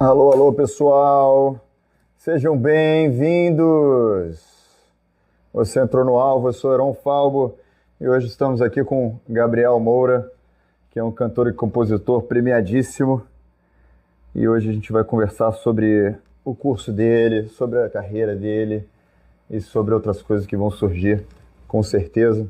Alô, alô, pessoal. Sejam bem-vindos. Você entrou no alvo, eu sou Heron Falbo e hoje estamos aqui com Gabriel Moura, que é um cantor e compositor premiadíssimo. E hoje a gente vai conversar sobre o curso dele, sobre a carreira dele e sobre outras coisas que vão surgir, com certeza.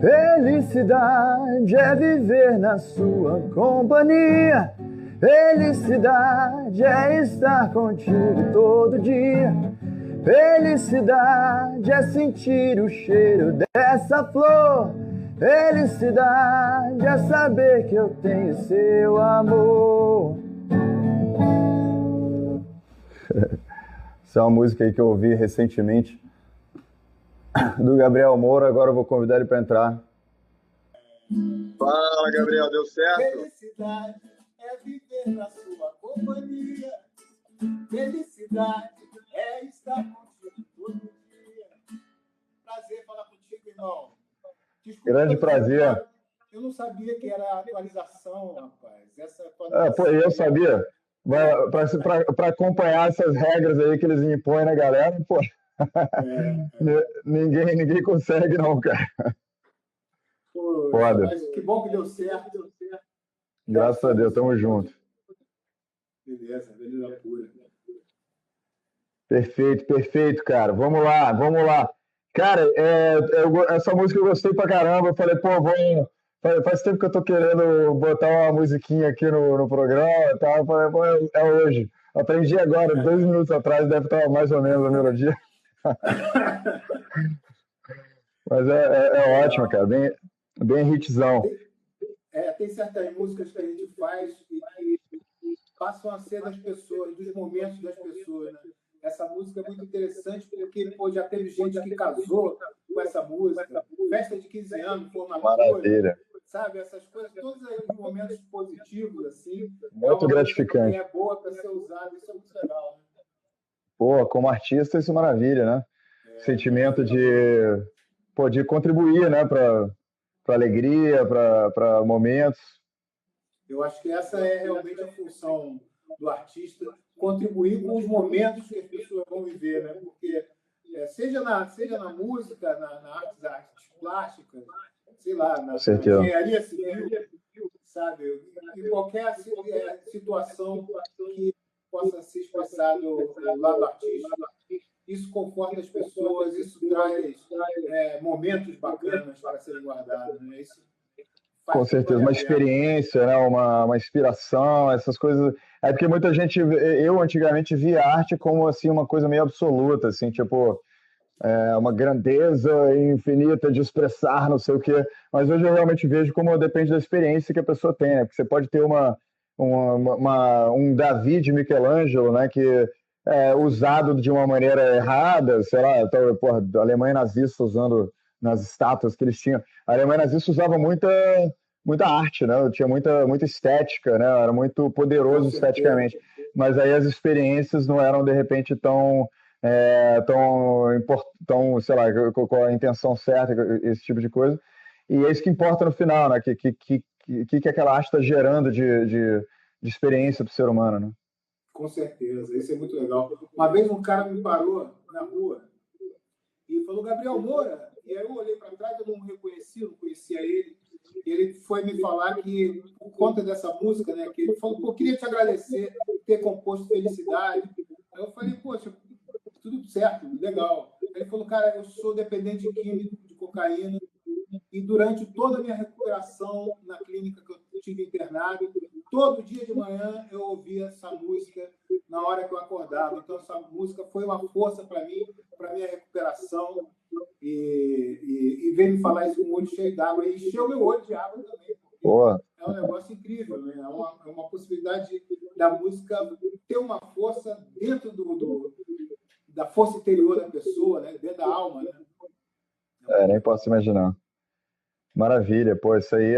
Felicidade é viver na sua companhia. Felicidade é estar contigo todo dia. Felicidade é sentir o cheiro dessa flor. Felicidade é saber que eu tenho seu amor. Essa é uma música aí que eu ouvi recentemente do Gabriel Moura. Agora eu vou convidar ele para entrar. Fala, Gabriel, deu certo? Felicidade é viver na sua companhia. Felicidade é estar contigo todo dia. Prazer falar contigo, irmão. Desculpa, grande prazer. Eu não sabia que era atualização, rapaz. Essa atualização... eu sabia. Para acompanhar essas regras aí que eles impõem na galera, pô. Ninguém consegue, não, cara. Pô, foda. Mas que bom que deu certo. Graças a Deus, tamo junto. Beleza pura. Perfeito, cara. Vamos lá. Cara, essa música eu gostei pra caramba. Eu falei, faz tempo que eu tô querendo botar uma musiquinha aqui no programa e tal. Eu falei, é hoje. Aprendi agora, 2 minutos atrás, deve estar mais ou menos a melodia. Mas é ótimo, cara. Bem hitzão. Tem certas músicas que a gente faz e que passam a ser das pessoas, dos momentos das pessoas, né? Essa música é muito interessante porque já teve gente que casou com essa música, festa de 15 anos, formatura. Maravilha. Sabe, essas coisas, todos aí os momentos positivos, assim. Muito gratificante. É boa para ser usada, isso é muito legal, né? Pô, como artista, isso é maravilha, né? Sentimento de contribuir, né, para alegria, para momentos. Eu acho que essa é realmente a função do artista, contribuir com os momentos que as pessoas vão viver, né? Porque seja na música, na artes plásticas, sei lá, na engenharia civil, sabe? Em qualquer situação que possa ser expressado do lado artístico, isso conforta as pessoas, isso traz momentos bacanas para serem guardados, né? Isso com certeza, uma experiência, né? uma inspiração, essas coisas. É porque muita gente, eu antigamente via arte como assim, uma coisa meio absoluta, assim, tipo, uma grandeza infinita de expressar não sei o quê. Mas hoje eu realmente vejo como depende da experiência que a pessoa tem, né? Porque você pode ter um Davi de Michelangelo, né? Que usado de uma maneira errada, sei lá, a Alemanha nazista usando nas estátuas que eles tinham. A Alemanha nazista usava muita arte, né? Tinha muita estética, né? Era muito poderoso esteticamente. Mas aí as experiências não eram, de repente, tão, sei lá, com a intenção certa, esse tipo de coisa. E é isso que importa no final, né? Que aquela arte está gerando de experiência para o ser humano, né? Com certeza, isso é muito legal. Uma vez um cara me parou na rua e falou, Gabriel Moura, e aí eu olhei para trás, eu não conhecia ele, e ele foi me falar que, por conta dessa música, né, que ele falou, pô, queria te agradecer por ter composto Felicidade. Aí eu falei, poxa, tudo certo, legal. Aí ele falou, cara, eu sou dependente químico de cocaína, e durante toda a minha recuperação na clínica que eu tive internado, todo dia de manhã eu ouvia essa música na hora que eu acordava. Então, essa música foi uma força para mim, para minha recuperação. E veio me falar isso com o olho cheio d'água. E encheu meu olho de água também. Boa. É um negócio incrível, né? É uma possibilidade da música ter uma força dentro da força interior da pessoa, né? Dentro da alma, né? Nem posso imaginar. Maravilha, pô, isso aí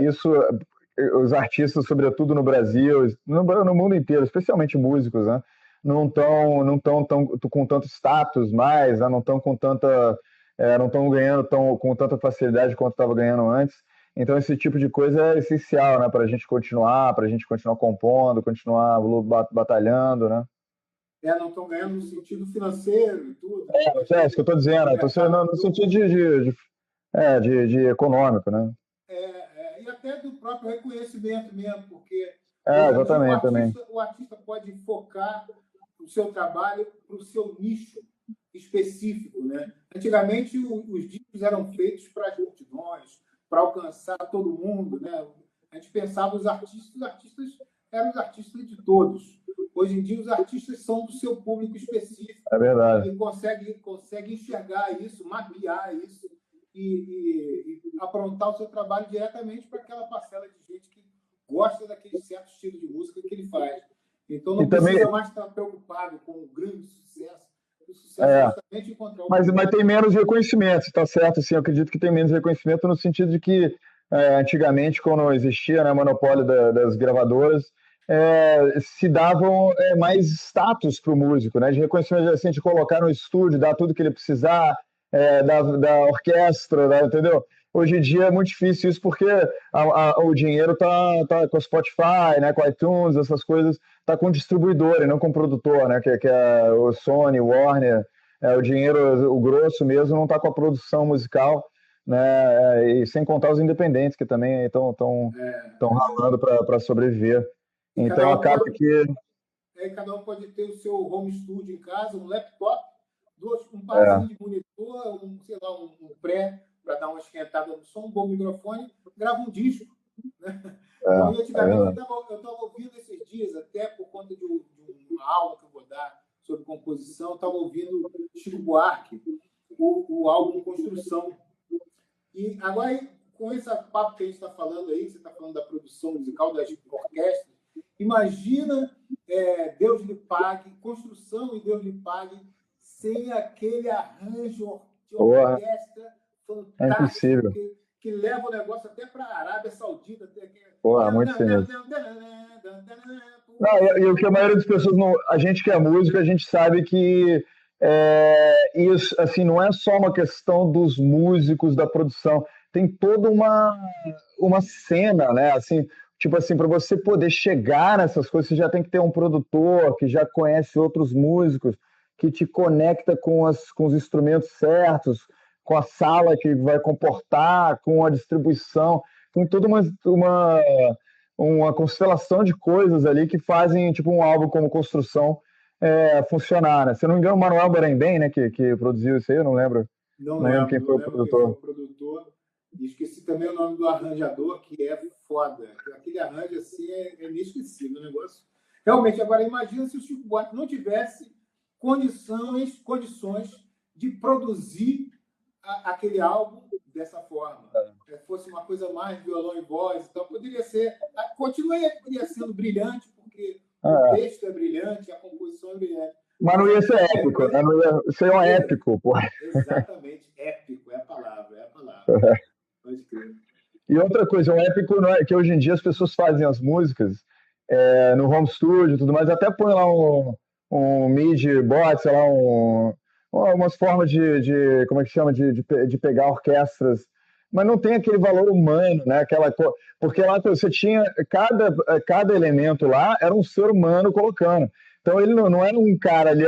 isso, os artistas, sobretudo no Brasil, no mundo inteiro, especialmente músicos, né, não estão com tanto status mais, né, não estão com tanta não estão ganhando com tanta facilidade quanto estava ganhando antes. Então, esse tipo de coisa é essencial, né, para a gente continuar compondo, continuar batalhando, né? Não estão ganhando no sentido financeiro e tudo. Né? É isso que eu estou dizendo. Estou sendo no sentido de econômico, né? E até do próprio reconhecimento mesmo, porque hoje em dia Exatamente, também. o artista pode focar o seu trabalho para o seu nicho específico, né? Antigamente os discos eram feitos para as multidões, para alcançar todo mundo, né? A gente pensava os artistas eram os artistas de todos. Hoje em dia os artistas são do seu público específico. É verdade. E consegue enxergar isso, mapear isso e aprontar o seu trabalho diretamente para aquela parcela de gente que gosta daquele certo estilo de música que ele faz. Então não precisa mais estar preocupado com o grande sucesso. O sucesso é justamente encontrar mas tem menos reconhecimento, está certo? Assim, eu acredito que tem menos reconhecimento no sentido de que antigamente, quando existia, né, o monopólio das gravadoras, se davam mais status para o músico, né, de reconhecimento, assim, de colocar no estúdio, dar tudo que ele precisar, da orquestra, entendeu? Hoje em dia é muito difícil isso porque o dinheiro tá com o Spotify, né, com o iTunes, essas coisas, tá com o distribuidor e não com o produtor, né, que é o Sony, o Warner. O dinheiro, o grosso mesmo, não está com a produção musical, né, e sem contar os independentes que também estão ralando para sobreviver. Então acaba que... cada um pode ter o seu home studio em casa, um laptop, um parzinho de monitor, um pré para dar uma esquentada no som, um bom microfone, grava um disco. Né? Então, antigamente, eu estava ouvindo esses dias, até por conta de uma aula que eu vou dar sobre composição, eu estava ouvindo Chico Buarque, o álbum Construção. E agora, com esse papo que a gente está falando aí, você está falando da produção musical das orquestras, imagina Deus lhe pague, Construção e Deus lhe pague, sem aquele arranjo de orquestra fantástico, é impossível. Que leva o negócio até para a Arábia Saudita. Muito sinistro. E o que a maioria das pessoas, a gente que é músico, a gente sabe que isso assim, não é só uma questão dos músicos, da produção, tem toda uma cena, né? Assim, tipo assim, para você poder chegar nessas coisas, você já tem que ter um produtor que já conhece outros músicos, que te conecta com os instrumentos certos, com a sala que vai comportar, com a distribuição, tem toda uma constelação de coisas ali que fazem tipo um álbum como Construção funcionar, né? Se eu não me engano, o Manuel Barembem, né, que produziu isso aí, eu não lembro. Não lembro quem foi o produtor. E esqueci também o nome do arranjador, que é foda. Aquele arranjo assim é inesquecível o negócio. Realmente, agora imagina se o Chico Buarque não tivesse condições de produzir aquele álbum dessa forma. Fosse uma coisa mais violão e voz, então poderia ser... Continuaria sendo brilhante, porque o texto é brilhante, a composição é brilhante. Mas não ia ser épico, né? Não ia ser um épico, pô. Exatamente, épico, é a palavra. Pode crer. E outra coisa, um épico não é que hoje em dia as pessoas fazem as músicas no home studio e tudo mais, até põe lá um MIDI bot, sei lá, umas formas de como é que chama, de pegar orquestras, mas não tem aquele valor humano, né? Porque lá você tinha, cada elemento lá era um ser humano colocando. Então ele não era um cara ali,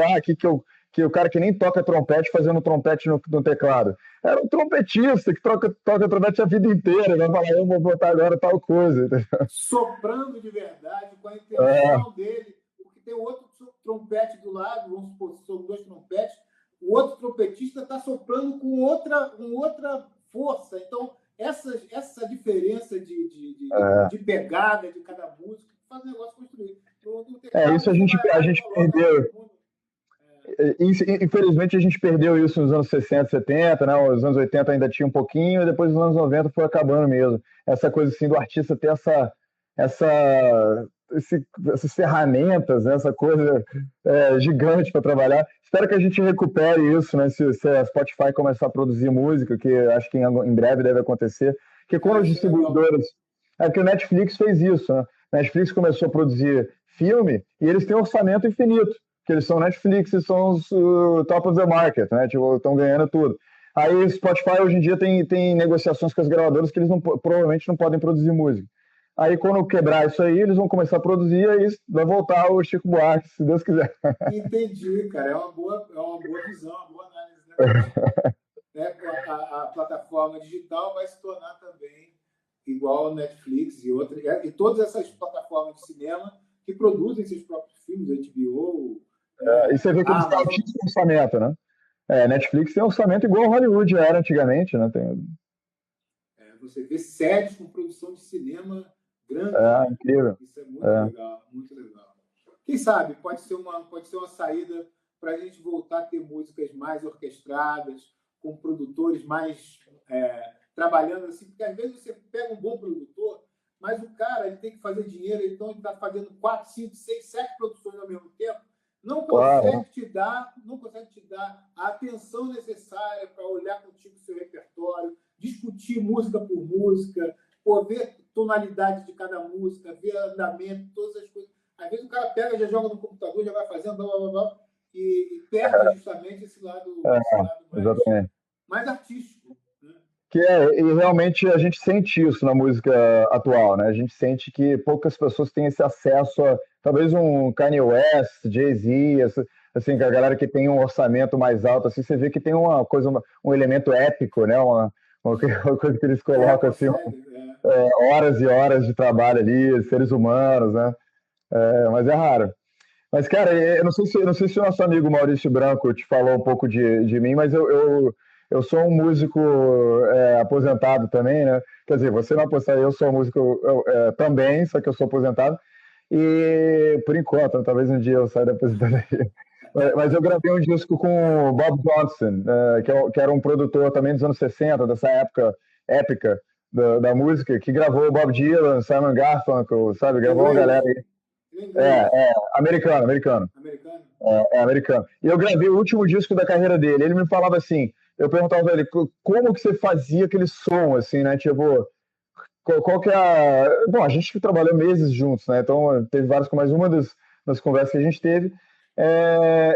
que o cara que nem toca trompete fazendo trompete no teclado. Era um trompetista que toca trompete a vida inteira, vai falar, eu vou botar agora tal coisa. Soprando de verdade, com a intenção dele, porque tem outro trompete do lado, vamos supor, são dois trompetes, o outro trompetista está soprando com outra força. Então, essa diferença de pegada de cada música faz o negócio construir. Isso a gente perdeu. Infelizmente, a gente perdeu isso nos anos 60, 70, né? Os anos 80 ainda tinha um pouquinho, e depois nos anos 90 foi acabando mesmo. Essa coisa assim do artista ter essas ferramentas, né? Essa coisa gigante para trabalhar. Espero que a gente recupere isso, né? Se a Spotify começar a produzir música, que acho que em breve deve acontecer, que quando os distribuidores... que o Netflix fez isso, né? Netflix começou a produzir filme e eles têm um orçamento infinito, que eles são Netflix e são os top of the market, né? Tipo, estão ganhando tudo. Aí o Spotify hoje em dia tem negociações com as gravadoras que eles provavelmente não podem produzir música. Aí quando quebrar isso aí, eles vão começar a produzir, aí vai voltar o Chico Buarque, se Deus quiser. Entendi, cara. É uma boa visão, uma boa análise, né? Porque, né, a plataforma digital vai se tornar também igual a Netflix e todas essas plataformas de cinema que produzem seus próprios filmes, HBO, E você vê que eles têm Amazon. altíssimo orçamento, né? Netflix tem orçamento igual Hollywood era antigamente, né? Você vê séries com produção de cinema grande, né? Incrível. Isso é muito legal, muito legal. Quem sabe pode ser uma saída para a gente voltar a ter músicas mais orquestradas, com produtores mais trabalhando assim, porque às vezes você pega um bom produtor, mas o cara ele tem que fazer dinheiro, então ele está fazendo 4, 5, 6, 7 produções ao mesmo tempo, não consegue te dar a atenção necessária para olhar contigo o seu repertório, discutir música por música, ver tonalidade de cada música, ver andamento, todas as coisas. Às vezes o cara pega, já joga no computador, já vai fazendo, blá, blá, blá, e perde justamente esse lado mais artístico. Né? E realmente a gente sente isso na música atual, né? A gente sente que poucas pessoas têm esse acesso a, talvez um Kanye West, Jay-Z, assim, que a galera que tem um orçamento mais alto, assim, você vê que tem uma coisa, um elemento épico, né? Uma coisa que eles colocam, assim, horas e horas de trabalho ali, seres humanos, né? Mas é raro. Mas, cara, eu não sei se o nosso amigo Maurício Branco te falou um pouco de mim, mas eu sou um músico aposentado também, né? Quer dizer, você não é aposentado, eu sou um músico também, só que eu sou aposentado. E, por enquanto, né, talvez um dia eu saia da aposentadoria. Mas eu gravei um disco com o Bob Johnson, que era um produtor também dos anos 60, dessa época épica da música, que gravou o Bob Dylan, Simon Garfunkel, sabe? Gravou uma galera aí. Americano. Americano? Americano. E eu gravei o último disco da carreira dele. Ele me falava assim, eu perguntava pra ele, como que você fazia aquele som, assim, né? Tipo, qual que é a... Bom, a gente trabalhou meses juntos, né? Então teve várias, mas uma das conversas que a gente teve,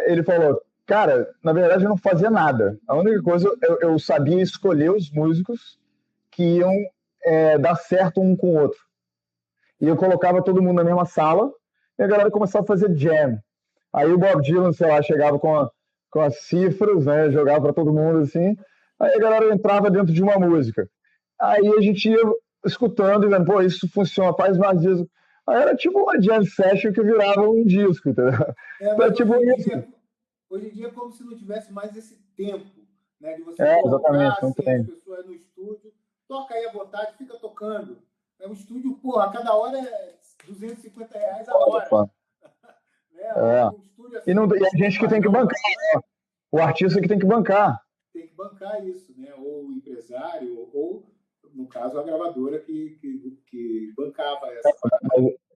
ele falou, cara, na verdade eu não fazia nada. A única coisa, eu sabia escolher os músicos que iam dar certo um com o outro. E eu colocava todo mundo na mesma sala e a galera começava a fazer jam. Aí o Bob Dylan, sei lá, chegava com as cifras, né? Jogava para todo mundo assim. Aí a galera entrava dentro de uma música. Aí a gente ia escutando e vendo, pô, isso funciona, faz mais disco. Aí era tipo uma jam session que virava um disco, entendeu? Então, tipo hoje em dia é como se não tivesse mais esse tempo, né? De você colocar assim, as pessoas no estúdio, toca aí à vontade, fica tocando. É um estúdio, pô, a cada hora é R$250 a hora. Um estúdio assim, e a gente que tem que bancar, né? O artista que tem que bancar. Tem que bancar isso, né? Ou o empresário, ou, no caso, a gravadora que bancava essa.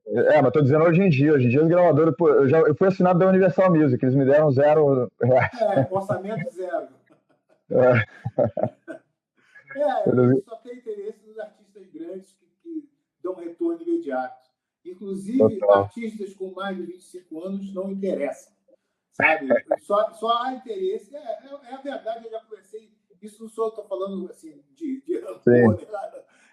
Mas estou dizendo hoje em dia as gravadoras, pô, eu fui assinado da Universal Music, eles me deram R$0. Orçamento zero. Só tem interesse nos artistas grandes que dão retorno imediato. Inclusive, artistas com mais de 25 anos não interessam, sabe? Só há interesse, é a verdade, eu já conversei, isso não estou falando assim, de rancor,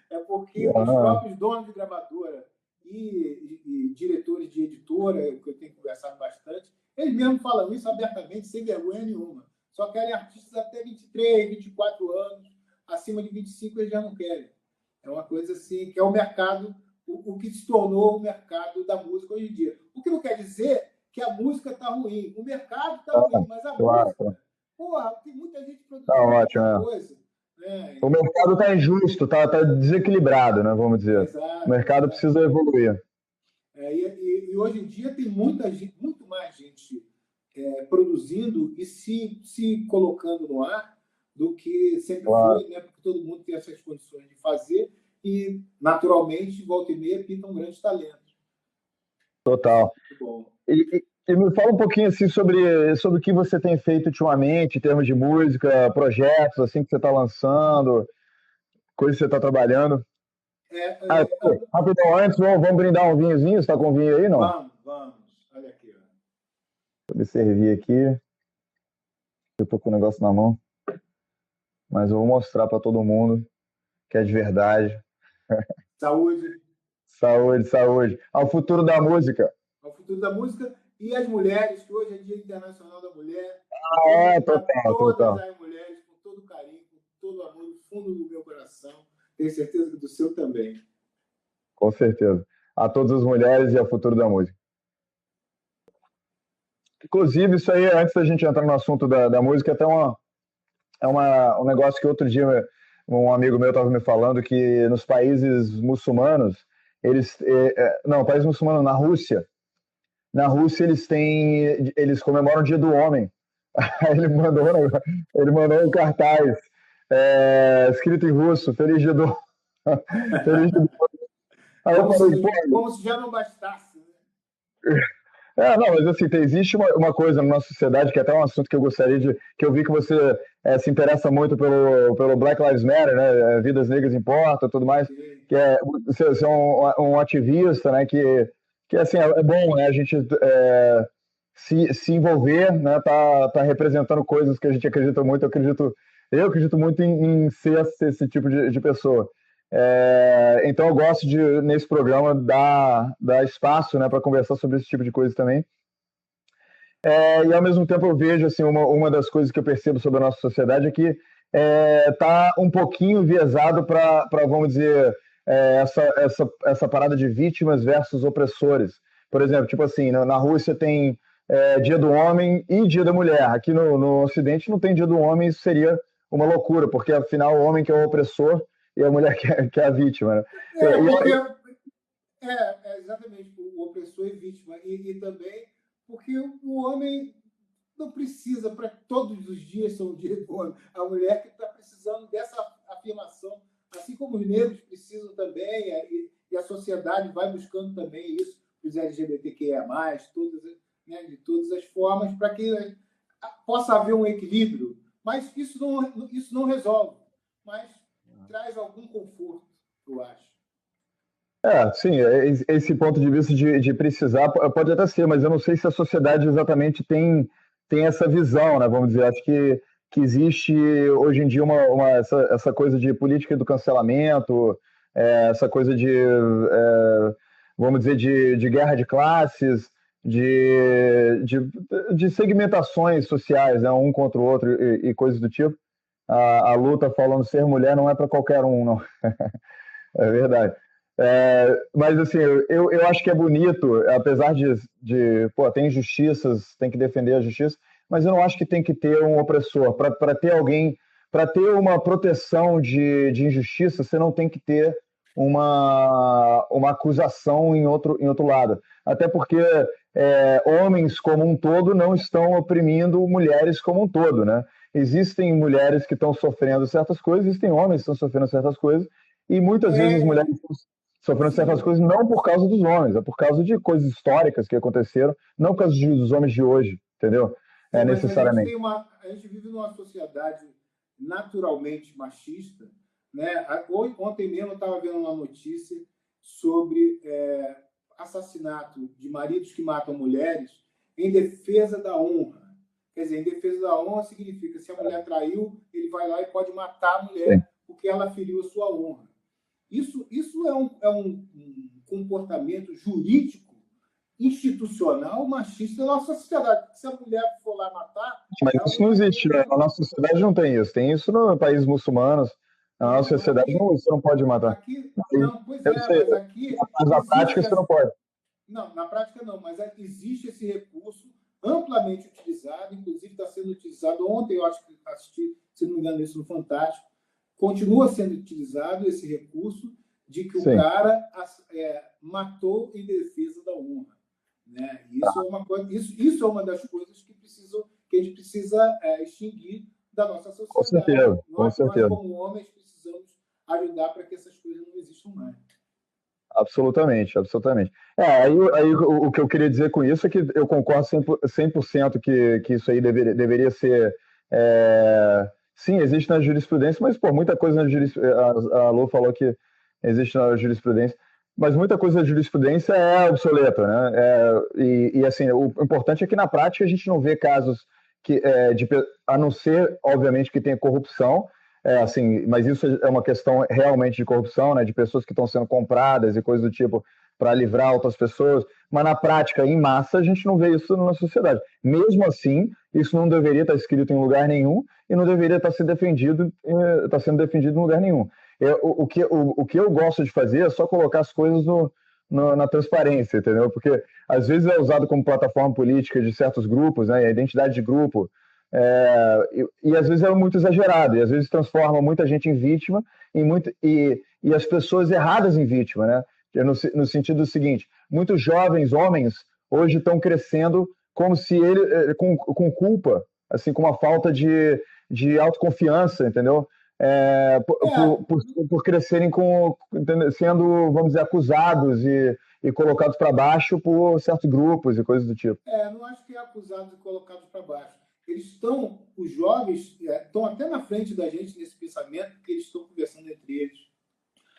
é porque os próprios donos de gravadora e diretores de editora, que eu tenho conversado bastante, eles mesmos falam isso abertamente, sem vergonha nenhuma. Só querem artistas até 23, 24 anos, acima de 25 eles já não querem. É uma coisa assim, que é o mercado, o que se tornou o mercado da música hoje em dia. O que não quer dizer que a música está ruim. O mercado está ruim, mas a música... Porra, tem muita gente produzindo muita coisa. Né? O mercado está injusto, está desequilibrado, né, vamos dizer. Exato, o mercado precisa evoluir. E hoje em dia tem muito mais gente produzindo e se colocando no ar do que sempre foi, né? Porque todo mundo tem essas condições de fazer e, naturalmente, volta e meia, pintam grandes talentos. Total. Muito bom. E me fala um pouquinho assim, sobre o que você tem feito ultimamente, em termos de música, projetos assim que você está lançando, coisas que você está trabalhando. Rapidão, antes, vamos brindar um vinhozinho? Você está com vinho aí, não? Vamos. Olha aqui. Ó. Vou me servir aqui. Eu estou com o negócio na mão. mas eu vou mostrar para todo mundo que é de verdade. Saúde. Saúde, saúde. Ao futuro da música. Ao futuro da música e as mulheres, que hoje é Dia Internacional da Mulher. Total, Todas total. as mulheres, com todo carinho, com todo amor, no fundo do meu coração. Tenho certeza que do seu também. Com certeza. A todas as mulheres e ao futuro da música. Inclusive, isso aí, antes da gente entrar no assunto da música, até um negócio que outro dia um amigo meu estava me falando, que nos países muçulmanos, não, país muçulmano, na Rússia eles comemoram o Dia do Homem. Aí ele mandou um cartaz escrito em russo, Feliz Dia do Feliz Dia do Aí eu falei, pô, como se já não bastasse, né? Não, mas assim, existe uma coisa na nossa sociedade que é até um assunto que eu gostaria que eu vi que você se interessa muito pelo Black Lives Matter, né? Vidas negras importam, tudo mais, que você é um ativista, né? Que assim, é bom, né? A gente se envolver, né? Tá representando coisas que a gente acredita muito. Eu acredito muito em ser esse tipo de pessoa. Então eu gosto de, nesse programa, dar espaço, né, para conversar sobre esse tipo de coisa também. E ao mesmo tempo eu vejo assim, uma das coisas que eu percebo sobre a nossa sociedade é que tá um pouquinho enviesado para, vamos dizer, essa parada de vítimas versus opressores. Por exemplo, tipo assim, na Rússia tem Dia do Homem e Dia da Mulher. Aqui no Ocidente não tem Dia do Homem, isso seria uma loucura, porque afinal o homem que é o opressor e a mulher que é a vítima. Né? Exatamente, o opressor e vítima. E também porque o homem não precisa, para todos os dias são o dia do homem. A mulher que está precisando dessa afirmação, assim como os negros precisam também, e a sociedade vai buscando também isso, os LGBTQIA+, de todas as formas, para que possa haver um equilíbrio. Mas isso não resolve, mas traz algum conforto, eu acho. Sim, esse ponto de vista de precisar pode até ser, mas eu não sei se a sociedade exatamente tem essa visão, né? Vamos dizer, acho que existe hoje em dia essa coisa de política do cancelamento, essa coisa vamos dizer, de guerra de classes, de segmentações sociais, né? Um contra o outro e coisas do tipo. A luta falando ser mulher não é para qualquer um, não. É verdade. Mas assim, eu acho que é bonito, apesar pô, tem injustiças, tem que defender a justiça, mas eu não acho que tem que ter um opressor. Para ter alguém, para ter uma proteção de injustiça, você não tem que ter uma acusação em outro lado. Até porque homens como um todo não estão oprimindo mulheres como um todo, né? Existem mulheres que estão sofrendo certas coisas, existem homens que estão sofrendo certas coisas, e muitas vezes as mulheres sofrendo certas coisas não por causa dos homens, é por causa de coisas históricas que aconteceram, não por causa dos homens de hoje, entendeu? Necessariamente. A gente vive numa sociedade naturalmente machista, né? Ontem mesmo eu estava vendo uma notícia sobre assassinato de maridos que matam mulheres em defesa da honra. Quer dizer, em defesa da honra significa, se a mulher traiu, ele vai lá e pode matar a mulher porque ela feriu a sua honra. Isso é um comportamento jurídico, institucional, machista da nossa sociedade. Se a mulher for lá matar... Mas isso não existe, né? Na nossa sociedade não tem isso. Tem isso no países muçulmanos. Na nossa sociedade você não pode matar. Mas aqui... Mas na prática você não pode. Não, na prática não, mas existe esse recurso amplamente utilizado, inclusive está sendo utilizado ontem, eu acho que assisti, se não me engano, isso no Fantástico, continua sendo utilizado esse recurso de que o cara matou em defesa da honra. Né? Isso é uma das coisas que a gente precisa extinguir da nossa sociedade. Com certeza, com certeza. Nós, como homens, precisamos ajudar para que essas coisas não existam mais. Absolutamente, absolutamente. Aí o que eu queria dizer com isso é que eu concordo 100% que isso aí deveria ser... Sim, existe na jurisprudência, mas pô, muita coisa na jurisprudência... A Lu falou que existe na jurisprudência, mas muita coisa na jurisprudência é obsoleta, né? E assim, o importante é que na prática a gente não vê casos a não ser, obviamente, que tenha corrupção, assim, mas isso é uma questão realmente de corrupção, né, de pessoas que estão sendo compradas e coisas do tipo para livrar outras pessoas, mas na prática, em massa, a gente não vê isso na sociedade. Mesmo assim, isso não deveria estar escrito em lugar nenhum e não deveria estar sendo defendido, em lugar nenhum. O que eu gosto de fazer é só colocar as coisas na transparência, entendeu? Porque às vezes é usado como plataforma política de certos grupos, né, a identidade de grupo, e às vezes é muito exagerado, e às vezes transforma muita gente em vítima e as pessoas erradas em vítima, né? No sentido seguinte, muitos jovens homens hoje estão crescendo como se com culpa, assim, com uma falta de autoconfiança, entendeu? Por crescerem sendo, vamos dizer, acusados e colocados para baixo por certos grupos e coisas do tipo. Não acho que é acusados e colocados para baixo. Os jovens estão até na frente da gente nesse pensamento, porque eles estão conversando entre eles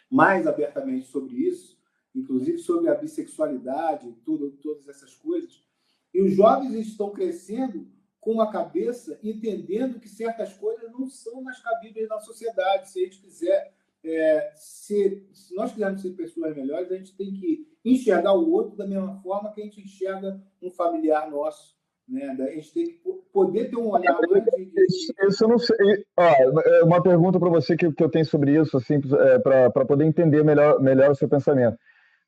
mais abertamente sobre isso, inclusive sobre a bissexualidade, todas essas coisas. E os jovens estão crescendo com a cabeça, entendendo que certas coisas não são mais cabíveis na sociedade. Se a gente quiser, se nós quisermos ser pessoas melhores, a gente tem que enxergar o outro da mesma forma que a gente enxerga um familiar nosso. Né? A gente tem que poder ter um olhar mais Isso eu não sei. Uma pergunta para você que eu tenho sobre isso, assim, para poder entender melhor o seu pensamento.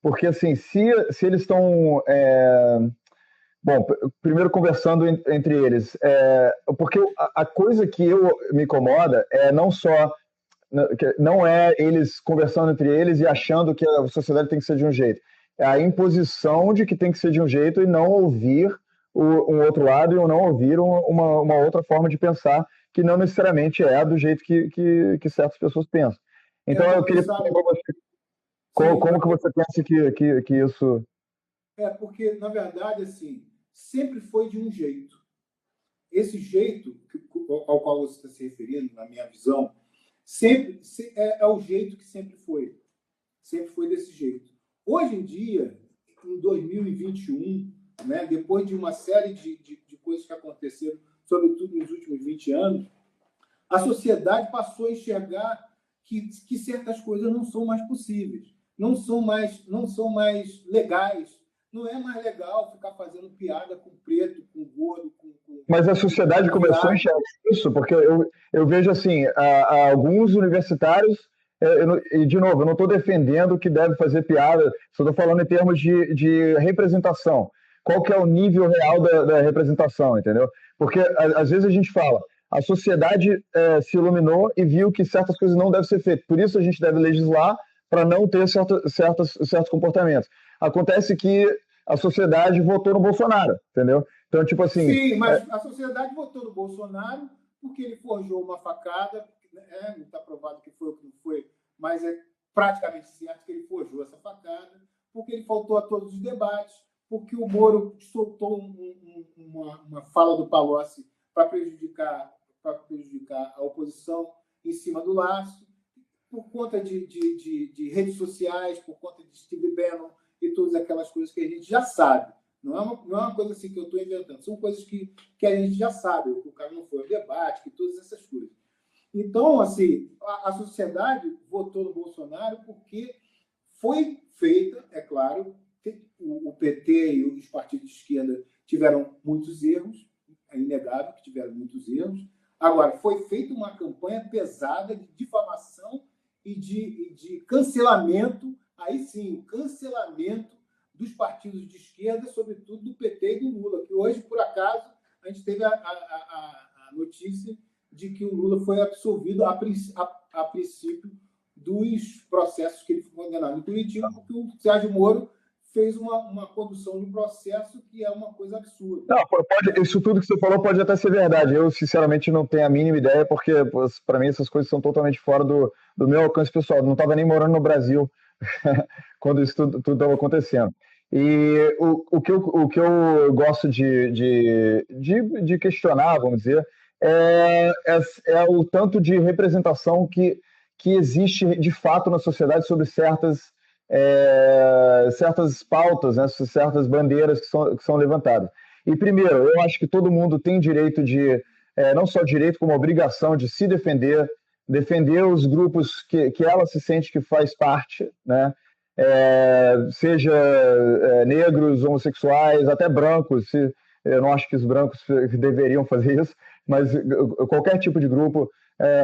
Porque, assim, se eles estão... Bom, primeiro conversando entre eles, porque a coisa que me incomoda não é eles conversando entre eles e achando que a sociedade tem que ser de um jeito. É a imposição de que tem que ser de um jeito e não ouvir um outro lado e não ouvir uma outra forma de pensar que não necessariamente é do jeito que certas pessoas pensam. Então, eu queria saber como que você pensa que isso... Porque, na verdade, assim, sempre foi de um jeito. Esse jeito ao qual você está se referindo, na minha visão, sempre é o jeito que sempre foi. Sempre foi desse jeito. Hoje em dia, em 2021, né, depois de uma série de coisas que aconteceram, sobretudo nos últimos 20 anos, a sociedade passou a enxergar que certas coisas não são mais possíveis, não são mais legais. Não é mais legal ficar fazendo piada com preto, com gordo, com... Mas a sociedade começou a enxergar isso, porque eu vejo assim, alguns universitários, e de novo, eu não estou defendendo que deve fazer piada, só estou falando em termos de representação. Qual que é o nível real da representação, entendeu? Porque às vezes a gente fala, a sociedade se iluminou e viu que certas coisas não devem ser feitas, por isso a gente deve legislar para não ter certos comportamentos. Acontece que a sociedade votou no Bolsonaro, entendeu? Então, tipo assim... Sim, mas a sociedade votou no Bolsonaro porque ele forjou uma facada, não está provado que foi ou que não foi, mas é praticamente certo que ele forjou essa facada, porque ele faltou a todos os debates, porque o Moro soltou uma fala do Palocci para prejudicar a oposição em cima do laço, por conta de redes sociais, por conta de Steve Bannon e todas aquelas coisas que a gente já sabe. Não é uma coisa assim que eu estou inventando, são coisas que a gente já sabe, que o cara não foi ao debate, que todas essas coisas. Então, assim, a sociedade votou no Bolsonaro porque foi feita, é claro, o PT e os partidos de esquerda tiveram muitos erros, é inegável que tiveram muitos erros. Agora, foi feita uma campanha pesada de difamação e de cancelamento, aí sim, o cancelamento dos partidos de esquerda, sobretudo do PT e do Lula, que hoje, por acaso, a gente teve a notícia de que o Lula foi absolvido a princípio dos processos que ele foi condenado em Curitiba, porque o Sérgio Moro fez uma condução de um processo que é uma coisa absurda. Não, isso tudo que você falou pode até ser verdade. Eu, sinceramente, não tenho a mínima ideia, porque, para mim, essas coisas são totalmente fora do meu alcance pessoal. Eu não estava nem morando no Brasil quando isso tudo estava acontecendo. E o que eu gosto de questionar, vamos dizer, é o tanto de representação que existe, de fato, na sociedade sobre certas pautas, né, certas bandeiras que são levantadas. E, primeiro, eu acho que todo mundo tem direito não só direito, como obrigação de se defender, defender os grupos que ela se sente que faz parte, né? Seja negros, homossexuais, até brancos. Eu não acho que os brancos deveriam fazer isso, mas qualquer tipo de grupo,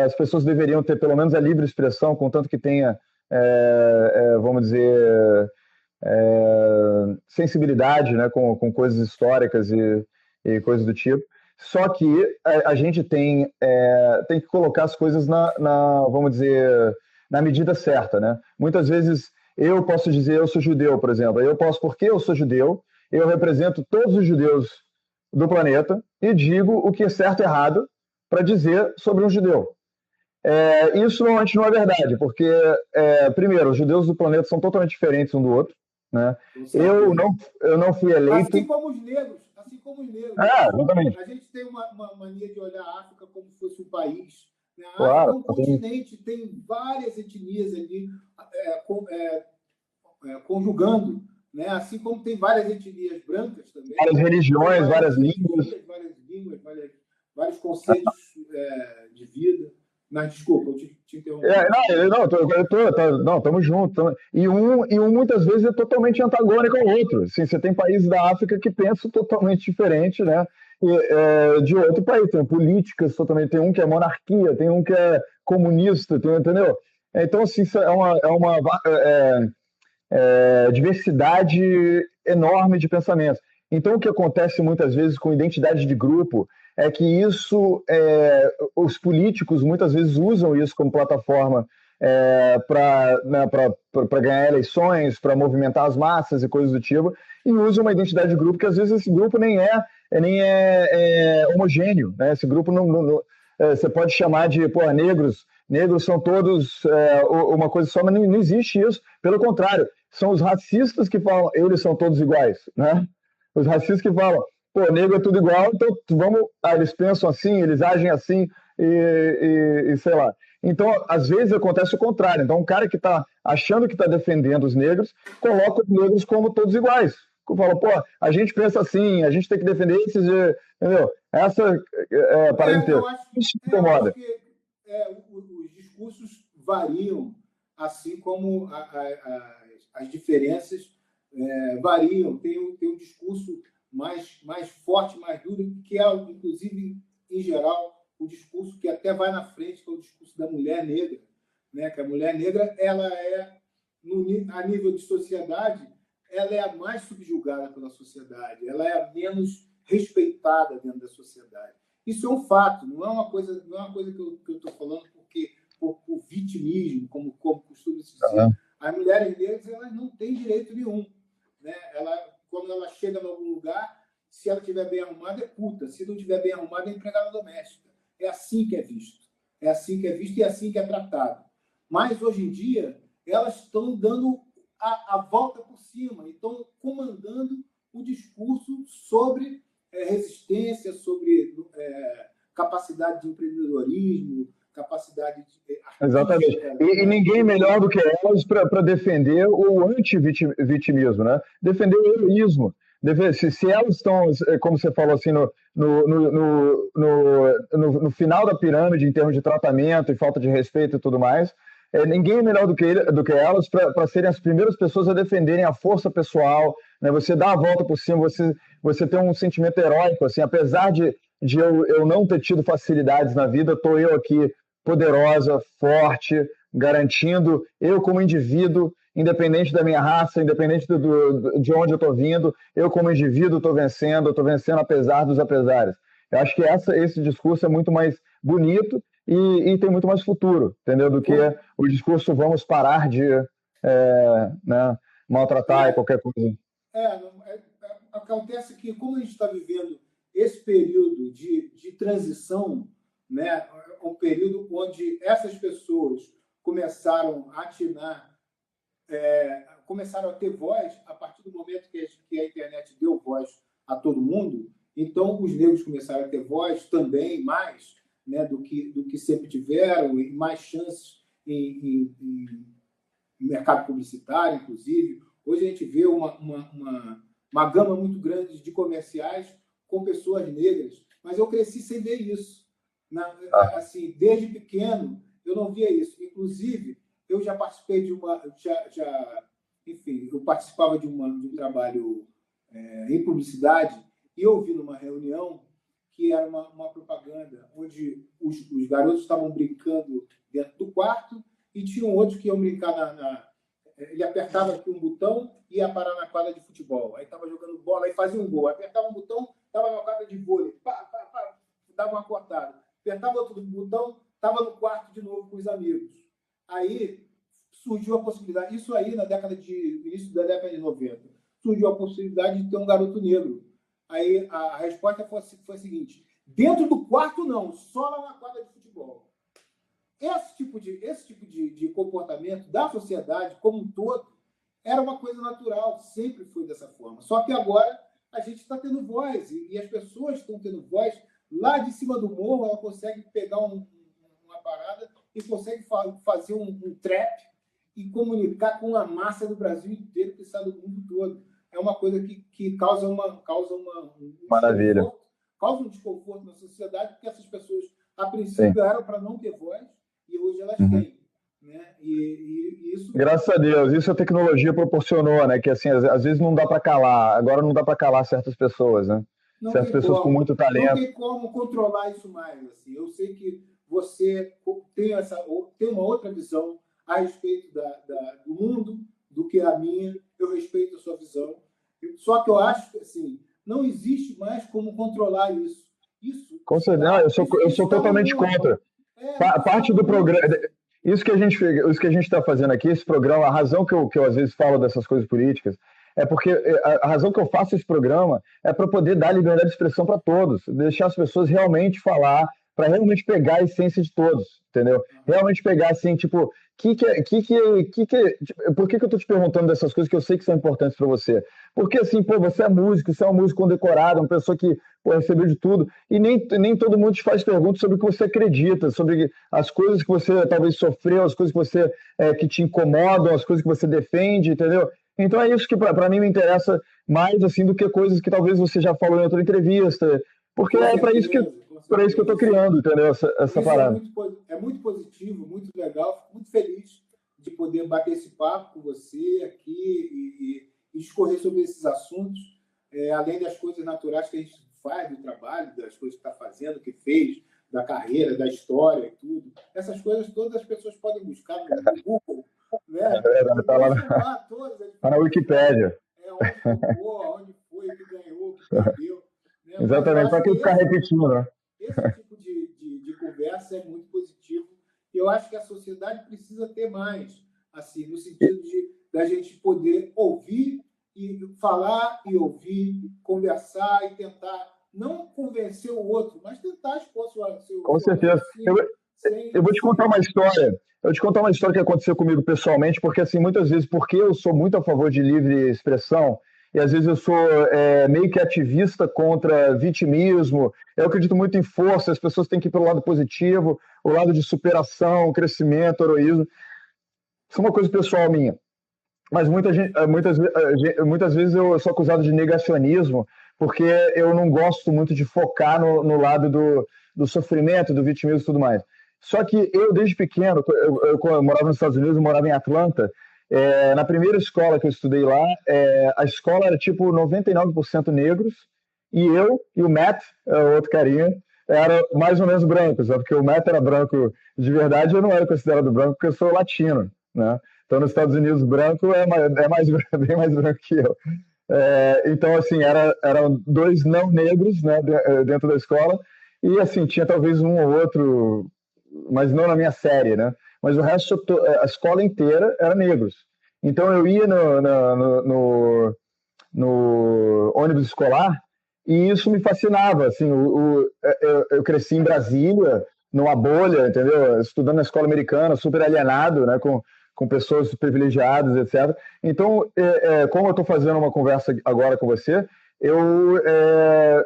as pessoas deveriam ter pelo menos a livre expressão, contanto que tenha, vamos dizer, sensibilidade, né, com coisas históricas e coisas do tipo. Só que a gente tem que colocar as coisas vamos dizer, na medida certa, né? Muitas vezes eu posso dizer eu sou judeu, por exemplo. Porque eu sou judeu, eu represento todos os judeus do planeta e digo o que é certo e errado para dizer sobre um judeu. Isso normalmente não é verdade, porque, primeiro, os judeus do planeta são totalmente diferentes um do outro, né? Eu não fui eleito... Assim como os negros. Exatamente. A gente tem uma mania de olhar a África como se fosse um país. Né? A Claro, África é um continente, tem várias etnias ali conjugando, né? Assim como tem várias etnias brancas também. Várias religiões, várias línguas. Vários conceitos de vida. Mas, desculpa, eu te interrompi. Estamos juntos. E um, muitas vezes, é totalmente antagônico ao outro. Assim, você tem países da África que pensam totalmente diferente, né? De outro país. Tem políticas totalmente. Tem um que é monarquia, tem um que é comunista, entendeu? Então, assim, isso é uma diversidade enorme de pensamentos. Então, o que acontece muitas vezes com identidade de grupo é que os políticos muitas vezes usam isso como plataforma para ganhar eleições, para movimentar as massas e coisas do tipo, e usam uma identidade de grupo que às vezes esse grupo nem é homogêneo, né? Esse grupo você pode chamar de negros. Negros são todos uma coisa só, mas não existe isso. Pelo contrário, são os racistas que falam, eles são todos iguais, né? Os racistas que falam, negro é tudo igual, então vamos... eles pensam assim, eles agem assim, e sei lá. Então, às vezes acontece o contrário. Então, um cara que está achando que está defendendo os negros, coloca os negros como todos iguais. Fala, a gente pensa assim, a gente tem que defender esses... Entendeu? Essa parentela. Isso incomoda. Os discursos variam, assim como as diferenças variam. Tem um discurso mais forte, mais duro, que é, inclusive, em geral, o discurso que até vai na frente, que é o discurso da mulher negra, né? Que a mulher negra, ela a nível de sociedade, ela é a mais subjugada pela sociedade, ela é a menos respeitada dentro da sociedade. Isso é um fato, não é uma coisa que eu estou falando por vitimismo, como costuma se dizer. Uhum. As mulheres negras, elas não têm direito nenhum, né? Quando ela chega em algum lugar, se ela estiver bem arrumada, é puta. Se não estiver bem arrumada, é empregada doméstica. É assim que é visto. É assim que é visto e é assim que é tratado. Mas, hoje em dia, elas estão dando a volta por cima, estão comandando o discurso sobre resistência, sobre capacidade de empreendedorismo, capacidade de... Exatamente. E ninguém melhor do que elas para defender o anti-vitimismo, né? Defender o heroísmo. Se elas estão, como você falou, assim, no final da pirâmide, em termos de tratamento e falta de respeito e tudo mais, ninguém é melhor do que elas para serem as primeiras pessoas a defenderem a força pessoal, né? Você dá a volta por cima, você tem um sentimento heróico, assim, apesar de eu não ter tido facilidades na vida, estou eu aqui poderosa, forte, garantindo eu como indivíduo, independente da minha raça, independente de onde eu estou vindo, eu como indivíduo estou vencendo apesar dos apesares. Eu acho que esse discurso é muito mais bonito e tem muito mais futuro, entendeu? Do que o discurso vamos parar de né, maltratar e qualquer coisa. Acontece que, como a gente está vivendo esse período de transição, né, um período onde essas pessoas começaram a atinar, começaram a ter voz a partir do momento que a internet deu voz a todo mundo. Então, os negros começaram a ter voz também, mais, né, do que sempre tiveram, e mais chances em mercado publicitário, inclusive. Hoje a gente vê uma gama muito grande de comerciais com pessoas negras, mas eu cresci sem ver isso. Assim, desde pequeno, eu não via isso. Inclusive, eu já participei de uma... enfim, eu participava de um trabalho em publicidade e eu vi numa reunião que era uma propaganda onde os garotos estavam brincando dentro do quarto e tinham outros que iam brincar ele apertava aqui um botão e ia parar na quadra de futebol. Aí estava jogando bola e fazia um gol. Apertava um botão, estava na quadra de vôlei. Dava uma cortada. Apertava outro botão, estava no quarto de novo com os amigos. Aí surgiu a possibilidade, isso aí início da década de 90, surgiu a possibilidade de ter um garoto negro. Aí a resposta foi a seguinte: dentro do quarto não, só lá na quadra de futebol. Esse tipo de comportamento da sociedade como um todo era uma coisa natural, sempre foi dessa forma. Só que agora a gente está tendo voz e as pessoas estão tendo voz. Lá de cima do morro, ela consegue pegar uma parada e consegue fazer um trap e comunicar com a massa do Brasil inteiro, que está do mundo todo. É uma coisa que causa um Maravilha. causa um desconforto na sociedade, porque essas pessoas, a princípio, eram para não ter voz e hoje elas têm. Né? E isso... Graças a Deus, isso a tecnologia proporcionou, né? Que assim, às vezes não dá para calar, agora não dá para calar certas pessoas, né? Certas pessoas com muito talento. Não tem como controlar isso mais. Assim. Eu sei que você tem uma outra visão a respeito do mundo do que a minha. Eu respeito a sua visão. Só que eu acho que assim, não existe mais como controlar isso. Com certeza, eu sou totalmente contra. Parte do programa... Isso que a gente está fazendo aqui, esse programa, a razão que eu às vezes falo dessas coisas políticas, é porque a razão que eu faço esse programa é para poder dar liberdade de expressão para todos, deixar as pessoas realmente falar, para realmente pegar a essência de todos, entendeu? Realmente pegar assim, tipo, por que eu tô te perguntando dessas coisas que eu sei que são importantes para você? Porque assim, pô, você é um músico condecorado, uma pessoa que recebeu de tudo, e nem todo mundo te faz perguntas sobre o que você acredita, sobre as coisas que você talvez sofreu, as coisas que você que te incomodam, as coisas que você defende, entendeu? Então é isso que para mim me interessa mais assim do que coisas que talvez você já falou em outra entrevista, porque é para isso que eu estou criando, entendeu? Essa parada. É muito positivo, muito legal, fico muito feliz de poder bater esse papo com você aqui e discorrer sobre esses assuntos, além das coisas naturais que a gente faz do trabalho, das coisas que está fazendo, que fez, da carreira, da história e tudo. Essas coisas todas as pessoas podem buscar no Google. Né? Está lá na Wikipédia. Onde foi, o que ganhou, o que perdeu. Né? Exatamente, para que ficar repetindo, né? Esse tipo de conversa é muito positivo. E eu acho que a sociedade precisa ter mais, assim, no sentido da gente poder ouvir e falar e ouvir, conversar e tentar não convencer o outro, mas tentar expor seu... Com certeza. Eu vou te contar uma história. Eu vou te contar uma história que aconteceu comigo pessoalmente, porque assim, muitas vezes, porque eu sou muito a favor de livre expressão, e às vezes eu sou meio que ativista contra vitimismo, eu acredito muito em força, as pessoas têm que ir pelo lado positivo, o lado de superação, crescimento, heroísmo. Isso é uma coisa pessoal minha. Mas muitas vezes eu sou acusado de negacionismo, porque eu não gosto muito de focar no lado do sofrimento, do vitimismo e tudo mais. Só que eu, desde pequeno, eu morava nos Estados Unidos, eu morava em Atlanta. Na primeira escola que eu estudei lá, a escola era tipo 99% negros, e eu e o Matt, o outro carinha, eram mais ou menos brancos, porque o Matt era branco de verdade, eu não era considerado branco porque eu sou latino, né? Então, nos Estados Unidos, branco bem mais branco que eu. Então, assim, eram dois não negros, né, dentro da escola, e assim, tinha talvez um ou outro, mas não na minha série, né? Mas o resto, a escola inteira era negros. Então eu ia no ônibus escolar e isso me fascinava. Assim, eu cresci em Brasília, numa bolha, entendeu? Estudando na escola americana, super alienado, né? Com pessoas privilegiadas, etc. Então, como eu estou fazendo uma conversa agora com você,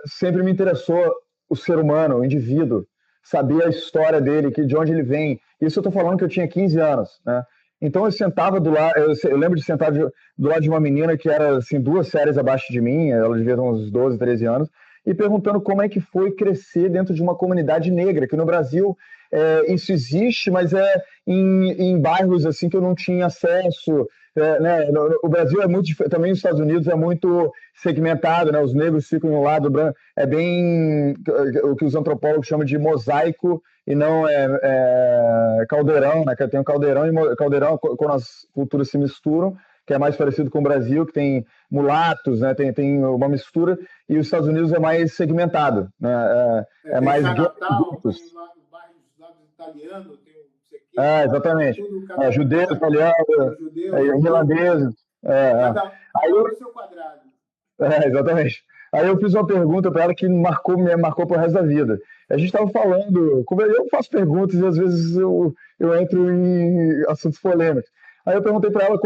sempre me interessou o ser humano, o indivíduo, saber a história dele, de onde ele vem. Isso eu estou falando que eu tinha 15 anos, né? Então eu sentava do lado, eu lembro de sentar do lado de uma menina que era assim 2 séries abaixo de mim, ela devia ter uns 12, 13 anos, e perguntando como é que foi crescer dentro de uma comunidade negra, que no Brasil isso existe, mas em bairros assim que eu não tinha acesso. Né? O Brasil é muito também os Estados Unidos é muito segmentado, né? Os negros ficam no lado branco, é bem o que os antropólogos chamam de mosaico e não caldeirão, né? Tem um caldeirão e caldeirão quando as culturas se misturam, que é mais parecido com o Brasil, que tem mulatos, né? Tem uma mistura, e os Estados Unidos é mais segmentado, né? É mais Natal, tem lá no bairro dos lados italiano, tem não sei o quê. Exatamente. Tudo, Judeu, italiano, irlandeses. Cada no seu quadrado. Exatamente. Aí eu fiz uma pergunta para ela que me marcou pro resto da vida. A gente estava falando, como eu faço perguntas e às vezes eu entro em assuntos polêmicos. Aí eu perguntei para ela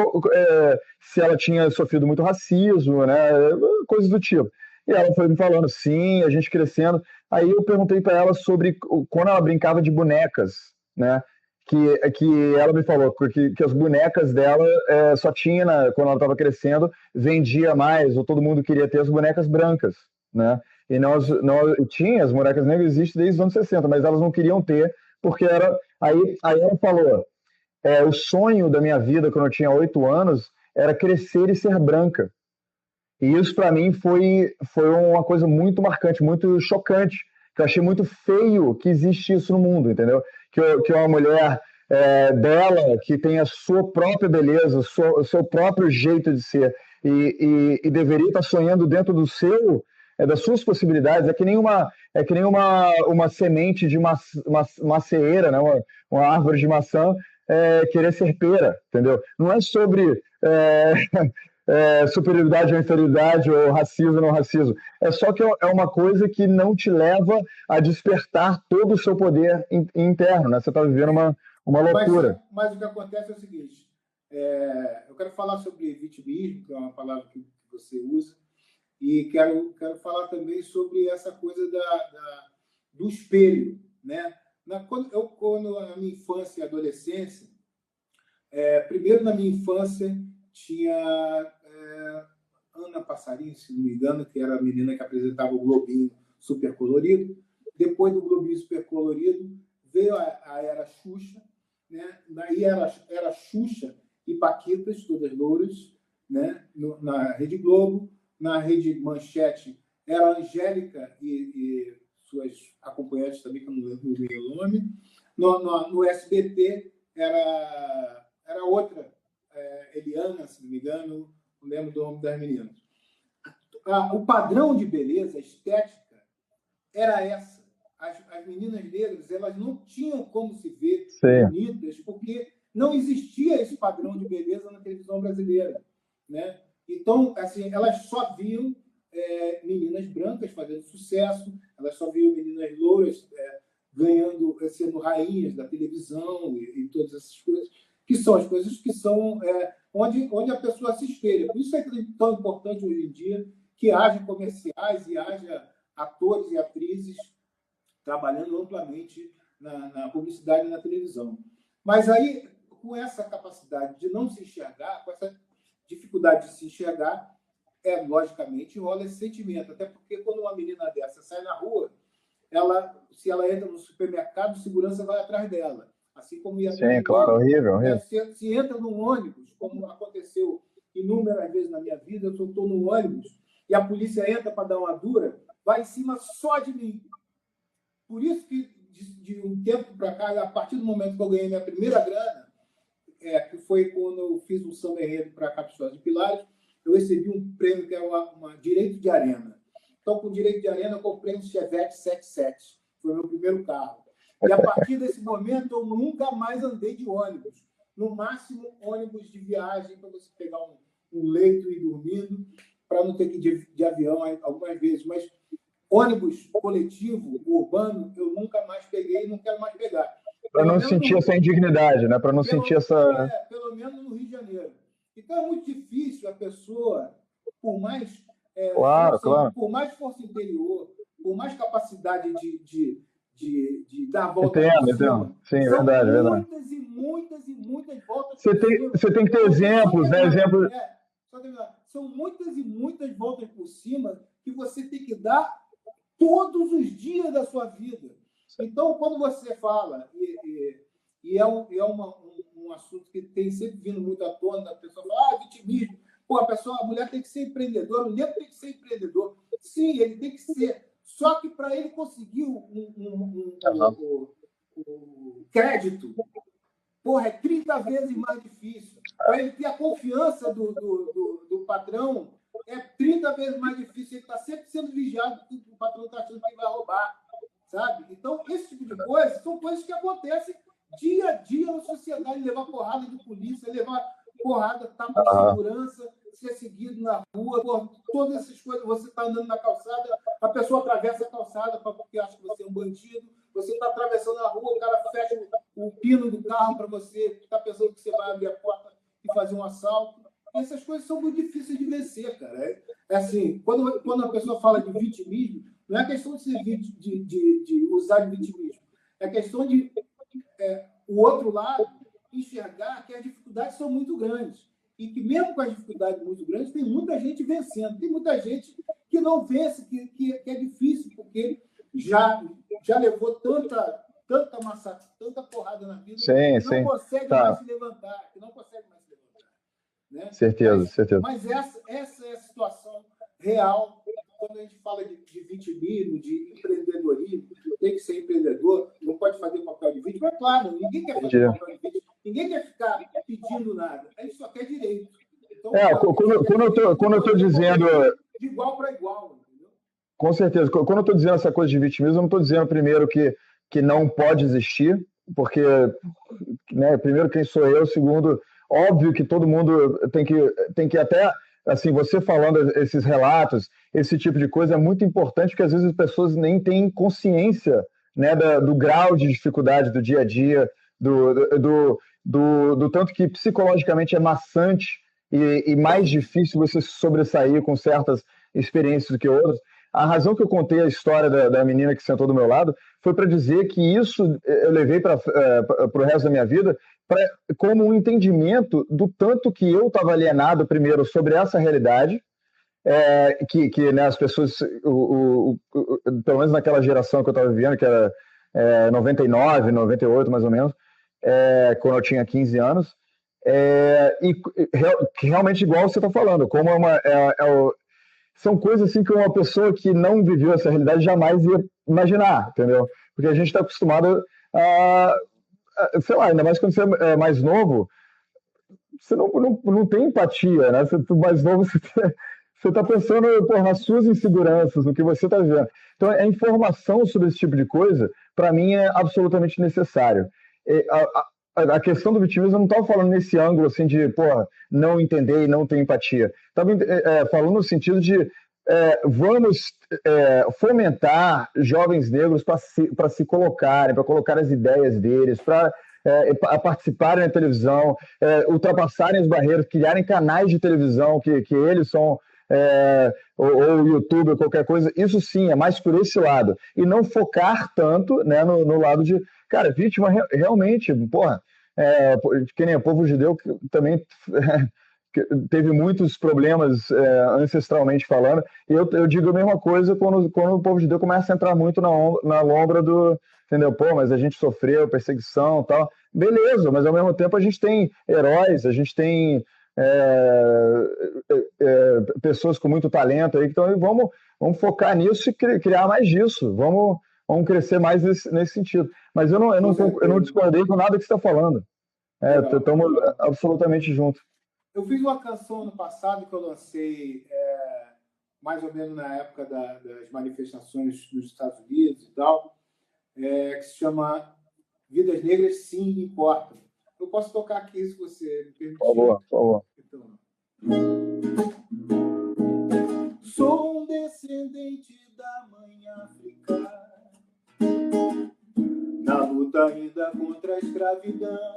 se ela tinha sofrido muito racismo, né, coisas do tipo. E ela foi me falando, sim, a gente crescendo. Aí eu perguntei para ela sobre quando ela brincava de bonecas, né? Que ela me falou que as bonecas dela só tinha, quando ela estava crescendo, vendia mais, ou todo mundo queria ter as bonecas brancas, né? E nós tinha, as bonecas negras existem desde os anos 60, mas elas não queriam ter, porque aí ela falou, o sonho da minha vida, quando eu tinha 8 anos, era crescer e ser branca. E isso, para mim, foi uma coisa muito marcante, muito chocante, que eu achei muito feio que existe isso no mundo, entendeu? Que uma mulher dela, que tem a sua própria beleza, o seu próprio jeito de ser, e deveria estar sonhando dentro das suas possibilidades, é que nem uma semente de macieira, né? Uma árvore de maçã, querer ser pera, entendeu? Não é sobre superioridade ou inferioridade, ou racismo ou não racismo. É só que é uma coisa que não te leva a despertar todo o seu poder interno, né? Você está vivendo uma loucura. Mas o que acontece é o seguinte, eu quero falar sobre vitimismo, que é uma palavra que você usa, e quero falar também sobre essa coisa do espelho, né? Quando na minha infância e adolescência, primeiro na minha infância tinha Ana Passarinho, se não me engano, que era a menina que apresentava o Globinho Super Colorido. Depois do Globinho Super Colorido veio a era Xuxa, né? Daí era Xuxa e Paquitas, todas louras, né? Na Rede Globo. Na Rede Manchete era a Angélica e suas acompanhantes também, que eu não lembro o nome. No SBT era outra, Eliana, se não me engano, não lembro do nome das meninas. O padrão de beleza, a estética, era essa. As meninas negras, elas não tinham como se ver bonitas, porque não existia esse padrão de beleza na televisão brasileira, né? Então, assim, elas só viam meninas brancas fazendo sucesso, elas só viam meninas louras ganhando, sendo rainhas da televisão e todas essas coisas, que são as coisas que são onde a pessoa se espelha. Por isso é tão importante hoje em dia que haja comerciais e haja atores e atrizes trabalhando amplamente na publicidade e na televisão. Mas aí, com essa capacidade de não se enxergar, com essa dificuldade de se enxergar, logicamente rola esse sentimento. Até porque quando uma menina dessa sai na rua, se ela entra no supermercado, segurança vai atrás dela. Assim como ia atrás. Sim, claro, horrível. Se entra num ônibus, como aconteceu inúmeras vezes na minha vida, eu estou no ônibus e a polícia entra para dar uma dura, vai em cima só de mim. Por isso que, de um tempo para cá, a partir do momento que eu ganhei minha primeira grana, que foi quando eu fiz um samba enredo para a Capixaba de Pilares, eu recebi um prêmio que é uma direito de arena. Então, com direito de arena, eu comprei um Chevette 77. Foi o meu primeiro carro. E a partir desse momento, eu nunca mais andei de ônibus. No máximo, ônibus de viagem, para você pegar um leito e ir dormindo, para não ter que ir de avião algumas vezes. Mas ônibus coletivo, urbano, eu nunca mais peguei e não quero mais pegar. Para não sentir essa indignidade, né? Para não sentir essa... Pelo menos no Rio de Janeiro. Então é muito difícil a pessoa, por mais, claro. Por mais força interior, por mais capacidade de dar a volta Entendo. Sim, são verdade. muitas voltas Você tem que ter exemplos, né? São muitas e muitas voltas por cima que você tem que dar todos os dias da sua vida. Então, quando você fala, e é um assunto que tem sempre vindo muito à tona, a pessoa fala, vitimismo. Pô, a mulher tem que ser empreendedora, o negro tem que ser empreendedor. Sim, ele tem que ser. Só que para ele conseguir o crédito, porra, é 30 vezes mais difícil. Para ele ter a confiança do patrão, é 30 vezes mais difícil. Ele está sempre sendo vigiado, porque o patrão está achando que ele vai roubar, sabe? Então, esse tipo de coisa são coisas que acontecem dia a dia na sociedade. Levar porrada de polícia, levar porrada, tapa de segurança, ser seguido na rua, porra, todas essas coisas. Você está andando na calçada, a pessoa atravessa a calçada porque acha que você é um bandido. Você está atravessando a rua, o cara fecha o pino do carro para você, está pensando que você vai abrir a porta e fazer um assalto. E essas coisas são muito difíceis de vencer, cara. É assim, quando a pessoa fala de vitimismo, não é questão de usar de vitimismo. É questão de o outro lado enxergar que as dificuldades são muito grandes. E que mesmo com as dificuldades muito grandes, tem muita gente vencendo. Tem muita gente que não vence, que é difícil, porque já levou tanta massacre, tanta porrada na vida, que não consegue mais se levantar, Né? Certeza. Mas essa é a situação real. Quando a gente fala de vitimismo, de empreendedorismo, tem que ser empreendedor, não pode fazer papel de vítima. É claro, ninguém quer fazer papel de vítima, ninguém quer ficar pedindo nada, a gente só quer direito. Então, quando eu estou dizendo... De igual para igual. Com certeza. Quando eu estou dizendo essa coisa de vitimismo, eu não estou dizendo, primeiro, que não pode existir, porque, né, primeiro, quem sou eu? Segundo, óbvio que todo mundo tem que até, assim, você falando esses relatos, esse tipo de coisa é muito importante, porque às vezes as pessoas nem têm consciência, né, do grau de dificuldade do dia a dia, do tanto que psicologicamente é maçante e mais difícil você se sobressair com certas experiências do que outras. A razão que eu contei a história da menina que sentou do meu lado foi para dizer que isso eu levei para o resto da minha vida como um entendimento do tanto que eu estava alienado, primeiro, sobre essa realidade, que né, as pessoas, pelo menos naquela geração que eu estava vivendo, que era 99, 98 mais ou menos, quando eu tinha 15 anos, e realmente igual você está falando, como são coisas assim que uma pessoa que não viveu essa realidade jamais ia imaginar, entendeu? Porque a gente está acostumado sei lá, ainda mais quando você é mais novo, você não tem empatia, né? Você mais novo, você está pensando nas suas inseguranças, no que você está vivendo. Então, a informação sobre esse tipo de coisa, para mim, é absolutamente necessário. A questão do vitimismo, eu não estava falando nesse ângulo assim de não entender e não ter empatia. Estava falando no sentido de vamos fomentar jovens negros para se colocarem, para colocar as ideias deles, para participarem na televisão, ultrapassarem as barreiras, criarem canais de televisão que eles são, ou YouTube ou qualquer coisa. Isso sim, é mais por esse lado. E não focar tanto, né, no lado de... Cara, vítima realmente, que nem o povo judeu que também teve muitos problemas ancestralmente falando, e eu digo a mesma coisa quando o povo judeu começa a entrar muito na lombra do, entendeu? Mas a gente sofreu perseguição e tal, beleza, mas ao mesmo tempo a gente tem heróis, a gente tem pessoas com muito talento aí, então vamos focar nisso e criar mais disso, vamos crescer mais nesse sentido. Mas eu não discordei com nada que você está falando. Estamos absolutamente juntos. Eu fiz uma canção ano passado que eu lancei mais ou menos na época das manifestações nos Estados Unidos e tal, que se chama Vidas Negras Sim Importam. Eu posso tocar aqui se você me permitir. Por favor. Então, sou um descendente da mãe africana, na luta ainda contra a escravidão,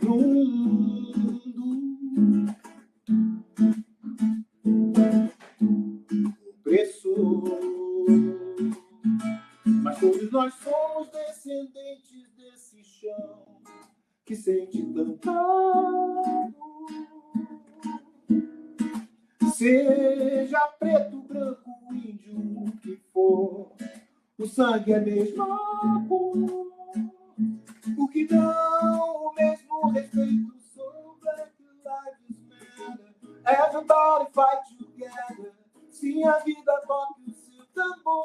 no mundo opressor. Mas todos nós somos descendentes desse chão que sente tanto amor. Seja preto, branco, índio, que for, o sangue é mesmo cor. Por que não o mesmo respeito? So Black Lives Matter. Everybody fight together. Sim, a vida toque o seu tambor.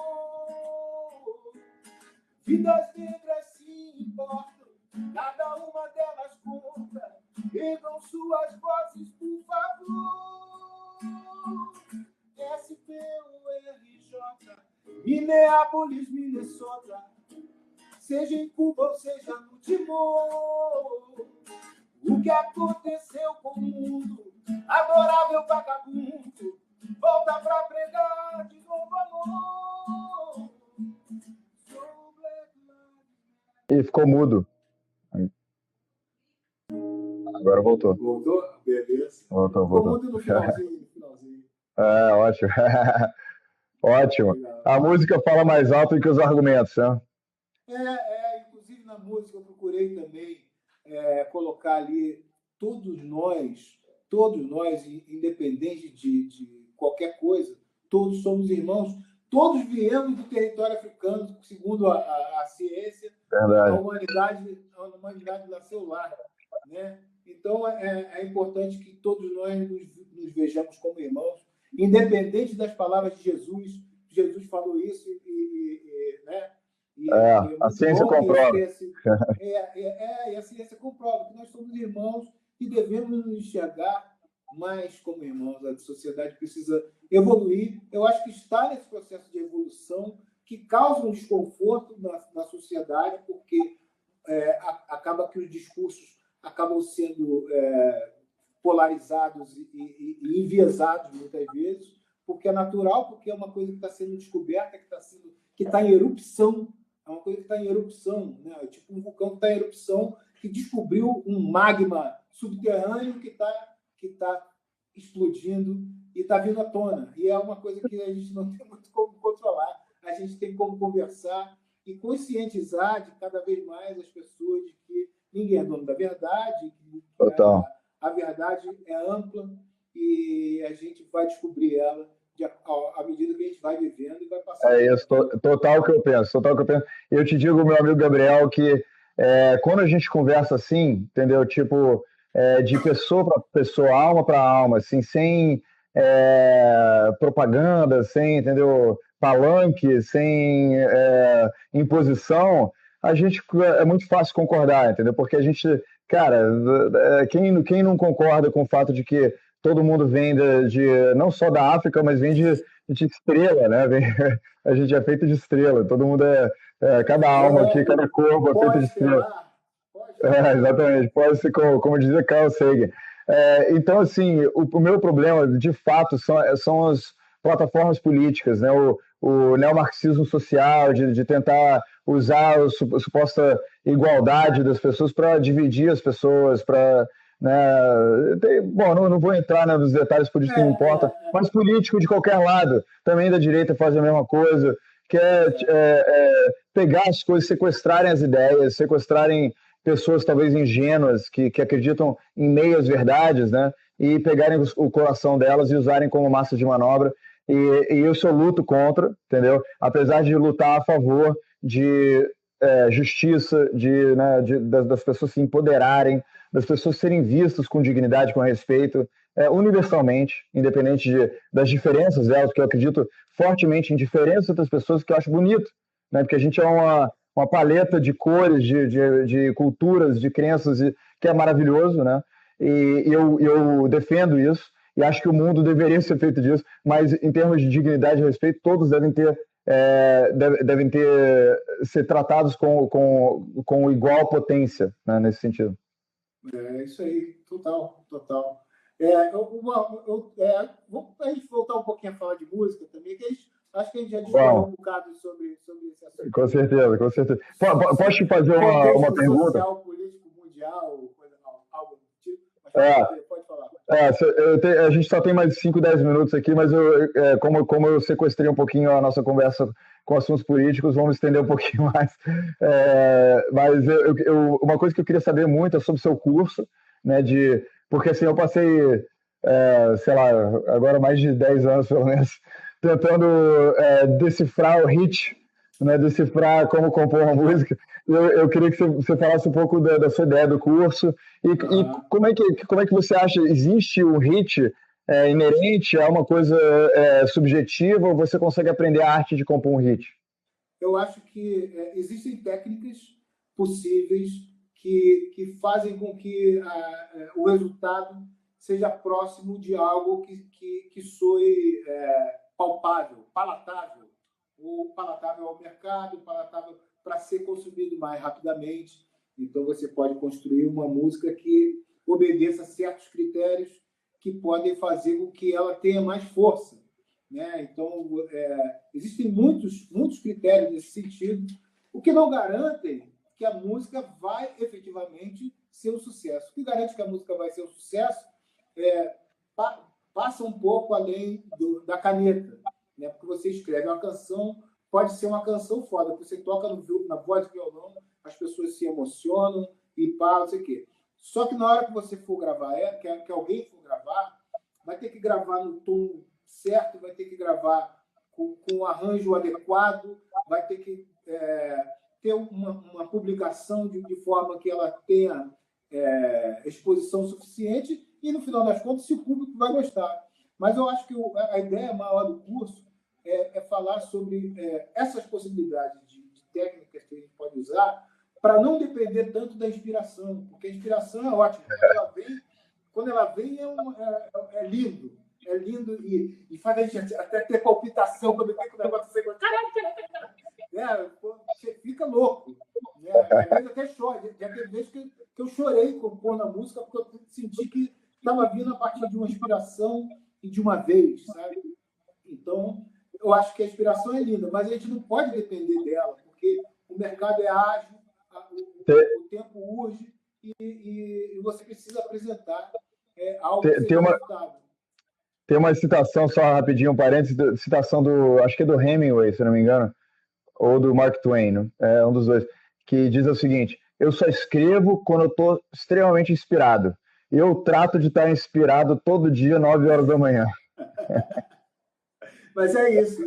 Vidas negras se importam, cada uma delas conta. Ergam suas vozes, por favor. SPURJ, Minneapolis, Minnesota. Seja em Cuba ou seja no Timor. O que aconteceu com o mundo? Adorável vagabundo, volta pra pregar de novo amor. E ficou mudo. Agora voltou. Voltou? Beleza. Voltou. Ficou mudo no finalzinho. Ótimo. Ótimo. Legal. A música fala mais alto do que os argumentos, né? Inclusive na música eu procurei também colocar ali todos nós, independente de qualquer coisa, todos somos irmãos, todos viemos do território africano, segundo a ciência. Verdade. A humanidade nasceu lá, né? Então é importante que todos nós nos vejamos como irmãos, independente das palavras de Jesus. Jesus falou isso né? A ciência comprova. E a ciência comprova que nós somos irmãos e devemos nos enxergar mais como irmãos. A sociedade precisa evoluir. Eu acho que está nesse processo de evolução que causa um desconforto na sociedade, porque acaba que os discursos acabam sendo polarizados e enviesados muitas vezes, porque é natural, porque é uma coisa que está sendo descoberta, que está em erupção. É uma coisa que está em erupção, né? É tipo um vulcão que está em erupção, que descobriu um magma subterrâneo que está explodindo e está vindo à tona. E é uma coisa que a gente não tem muito como controlar. A gente tem como conversar e conscientizar de cada vez mais as pessoas de que ninguém é dono da verdade, que a verdade é ampla e a gente vai descobrir ela à medida que a gente vai vivendo e vai passando. É isso, total que eu penso. Eu te digo, meu amigo Gabriel, que quando a gente conversa assim, entendeu? Tipo, de pessoa para pessoa, alma para alma, assim, sem propaganda, sem, entendeu? Palanque, sem imposição, a gente é muito fácil concordar, entendeu? Porque a gente, cara, quem não concorda com o fato de que todo mundo vem não só da África, mas vem de estrela, né? A gente é feito de estrela, todo mundo cada alma aqui, cada corpo é feito de estrela. Exatamente, pode ser como dizia Carl Sagan. Então, assim, o meu problema, de fato, são as plataformas políticas, né? O neomarxismo social, de tentar usar a suposta igualdade das pessoas para dividir as pessoas, para... Né? Bom, não vou entrar nos detalhes políticos, não importa, mas político de qualquer lado, também da direita faz a mesma coisa, que pegar as coisas, sequestrarem as ideias, sequestrarem pessoas talvez ingênuas que acreditam em meias verdades, né? E pegarem o coração delas e usarem como massa de manobra. E isso eu luto contra, entendeu? Apesar de lutar a favor de justiça, das pessoas se empoderarem, das pessoas serem vistas com dignidade, com respeito, universalmente, independente das diferenças delas, porque eu acredito fortemente em diferenças das pessoas, que eu acho bonito, né? Porque a gente é uma paleta de cores, de culturas, de crenças, que é maravilhoso, né? E eu defendo isso, e acho que o mundo deveria ser feito disso, mas em termos de dignidade e respeito, todos devem ser tratados com igual potência, né, nesse sentido. É isso aí, total. A gente voltar um pouquinho a falar de música também, que acho que a gente já discutiu um bocado sobre esse assunto. Com certeza. Posso te fazer uma pergunta? Social, político, mundial, algo do tipo? Pode falar. A gente só tem mais 5, 10 minutos aqui, mas como eu sequestrei um pouquinho a nossa conversa com assuntos políticos, vamos estender um pouquinho mais. Mas uma coisa que eu queria saber muito é sobre o seu curso, né? Porque assim, eu passei, sei lá, agora mais de 10 anos, pelo menos, tentando decifrar o hit, né, decifrar como compor uma música. Eu queria que você falasse um pouco da sua ideia do curso e como é que você acha, existe o hit inerente a uma coisa subjetiva ou você consegue aprender a arte de compor um hit? Eu acho que existem técnicas possíveis que fazem com que o resultado seja próximo de algo que soe palpável, palatável, ou palatável ao mercado, palatável para ser consumido mais rapidamente. Então, você pode construir uma música que obedeça a certos critérios que podem fazer com que ela tenha mais força, né? Então, existem muitos critérios nesse sentido, o que não garantem que a música vai efetivamente ser um sucesso. O que garante que a música vai ser um sucesso passa um pouco além da caneta, né? Porque você escreve uma canção, pode ser uma canção foda, porque você toca na voz de violão, as pessoas se emocionam e pá, não sei o quê. Só que na hora que você for gravar, que alguém for gravar, vai ter que gravar no tom certo, vai ter que gravar com um arranjo adequado, vai ter que ter uma publicação de forma que ela tenha exposição suficiente e, no final das contas, se o público vai gostar. Mas eu acho que a ideia maior do curso é falar sobre essas possibilidades de técnicas que a gente pode usar para não depender tanto da inspiração, porque a inspiração é ótima. Quando ela vem é lindo. É lindo e faz a gente até ter palpitação quando vem com o negócio assim. Caralho! Você fica louco. Né? Às vezes até chora. Já teve vezes que eu chorei compondo a música porque eu senti que estava vindo a partir de uma inspiração e de uma vez, sabe? Então, eu acho que a inspiração é linda, mas a gente não pode depender dela, porque o mercado é ágil, o tempo urge e você precisa apresentar algo que seja resultado. Tem uma citação, só rapidinho, um parênteses, citação acho que é do Hemingway, se não me engano, ou do Mark Twain, né? Um dos dois, que diz o seguinte: eu só escrevo quando eu estou extremamente inspirado. Eu trato de estar inspirado todo dia, 9 horas da manhã. Mas é isso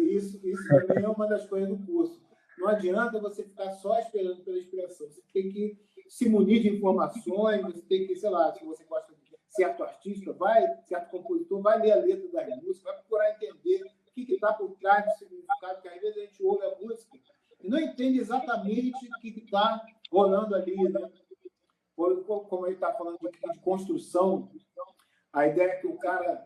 também é uma das coisas do curso. Não adianta você ficar só esperando pela inspiração. Você tem que se munir de informações, você tem que, sei lá, se você gosta de certo artista, certo compositor, vai ler a letra das músicas, vai procurar entender o que está por trás do significado, porque às vezes a gente ouve a música e não entende exatamente o que está rolando ali, né? Como ele está falando de construção, a ideia é que o cara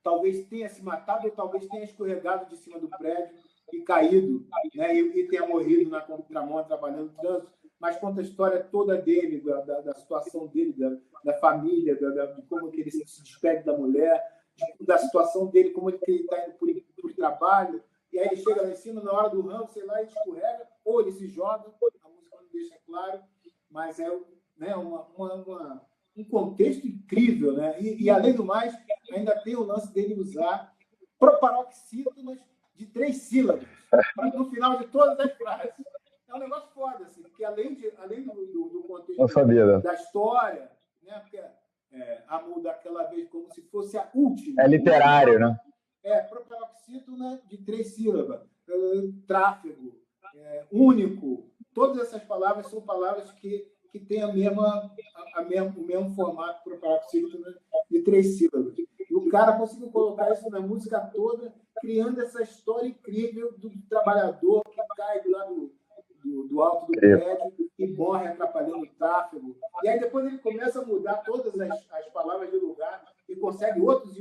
talvez tenha se matado ou talvez tenha escorregado de cima do prédio e caído, né? E tenha morrido na contramão trabalhando no trânsito, mas conta a história toda dele, da situação dele, da família, de como que ele se despede da mulher, da situação dele, como ele está indo por trabalho, e aí ele chega lá em cima, na hora do ramo, sei lá, ele escorrega, ou ele se joga, a música não deixa claro, mas né, um contexto incrível, né? E, além do mais, ainda tem o lance dele usar paroxítonas de 3 sílabas no final de todas as frases. É um negócio foda, assim, porque além do contexto da história, né? Porque amor daquela vez como se fosse a última. É literário, né? Paroxítona de 3 sílabas, tráfego, único. Todas essas palavras são palavras que têm o mesmo formato para paroxítona de 3 sílabas. E o cara conseguiu colocar isso na música toda, criando essa história incrível do trabalhador que cai do lado do alto do prédio e morre atrapalhando o tráfego. E aí depois ele começa a mudar todas as palavras de lugar e consegue outros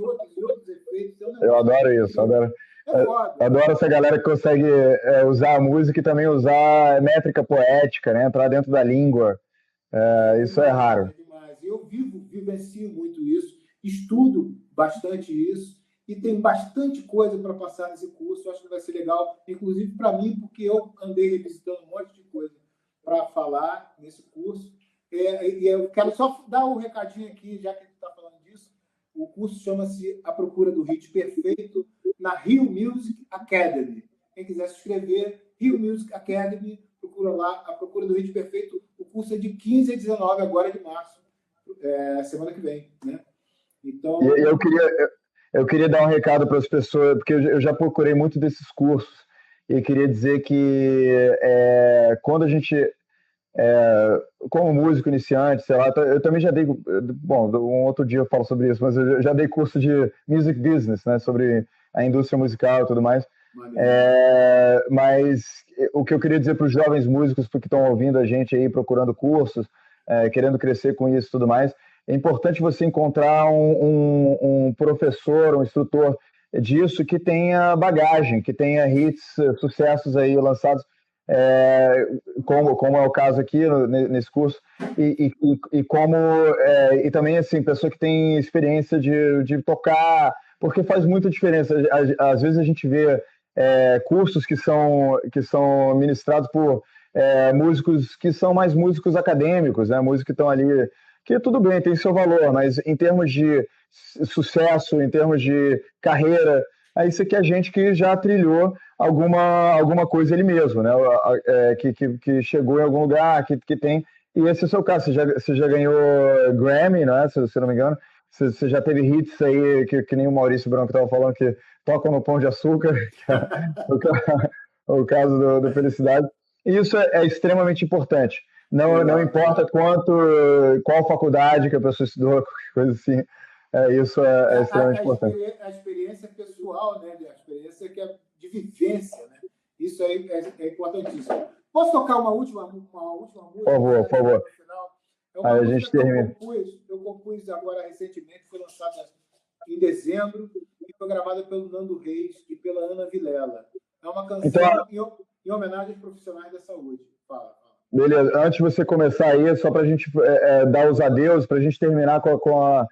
efeitos. Eu adoro isso, adoro. Adoro essa galera que consegue usar a música e também usar métrica poética, né? Entrar dentro da língua. Isso é raro. Demais. Eu vivencio muito isso, estudo bastante isso e tem bastante coisa para passar nesse curso. Eu acho que vai ser legal, inclusive para mim, porque eu andei revisitando um monte de coisa para falar nesse curso. E eu quero só dar um recadinho aqui, já que a gente está falando disso. O curso chama-se A Procura do Hit Perfeito na Rio Music Academy. Quem quiser se inscrever, Rio Music Academy, procura lá, A Procura do Hit Perfeito. O curso é de 15 a 19 agora de março, semana que vem, né? Então... eu queria dar um recado para as pessoas, porque eu já procurei muito desses cursos, e queria dizer que quando a gente, como músico iniciante, sei lá, eu também já dei, bom, um outro dia eu falo sobre isso, mas eu já dei curso de music business, né, sobre a indústria musical e tudo mais. Mas o que eu queria dizer para os jovens músicos que estão ouvindo a gente aí, procurando cursos, querendo crescer com isso e tudo mais, é importante você encontrar um professor, um instrutor disso que tenha bagagem, que tenha hits, sucessos aí lançados, como é o caso aqui nesse curso, e também assim, pessoa que tem experiência de tocar, porque faz muita diferença. Às vezes a gente vê cursos que são ministrados por músicos que são mais músicos acadêmicos, né? Músicos que estão ali, que tudo bem, tem seu valor, mas em termos de sucesso, em termos de carreira, aí você quer gente que já trilhou alguma coisa ele mesmo, né? Que chegou em algum lugar, que tem. E esse é o seu caso, você já ganhou Grammy, né? Se não me engano. Você já teve hits aí, que nem o Maurício Branco estava falando, que tocam no Pão de Açúcar, que é o caso do Felicidade. E isso é extremamente importante. Não importa qual faculdade que a pessoa estudou, qualquer coisa assim, isso é extremamente importante. A experiência pessoal, né? A experiência que é de vivência, né? Isso aí é importantíssimo. Posso tocar uma última música? Por favor. É uma música que eu compus agora recentemente, foi lançada em dezembro e foi gravada pelo Nando Reis e pela Ana Vilela. É uma canção em homenagem aos profissionais da saúde. Fala. Beleza. Antes de você começar aí, só para a gente dar os adeus, para a gente terminar com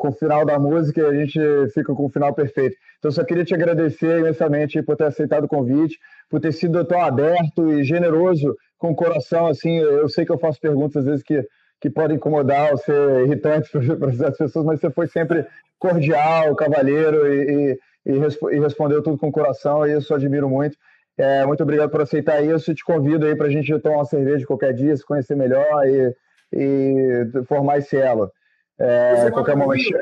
o final da música, e a gente fica com o final perfeito. Então, só queria te agradecer imensamente por ter aceitado o convite, por ter sido tão aberto e generoso com o coração. Assim, eu sei que eu faço perguntas às vezes que podem incomodar ou ser irritantes para certas pessoas, mas você foi sempre cordial, cavalheiro e respondeu tudo com o coração, e isso eu admiro muito. Muito obrigado por aceitar isso, e te convido aí para a gente tomar uma cerveja qualquer dia, se conhecer melhor e formar esse elo. Qualquer momento.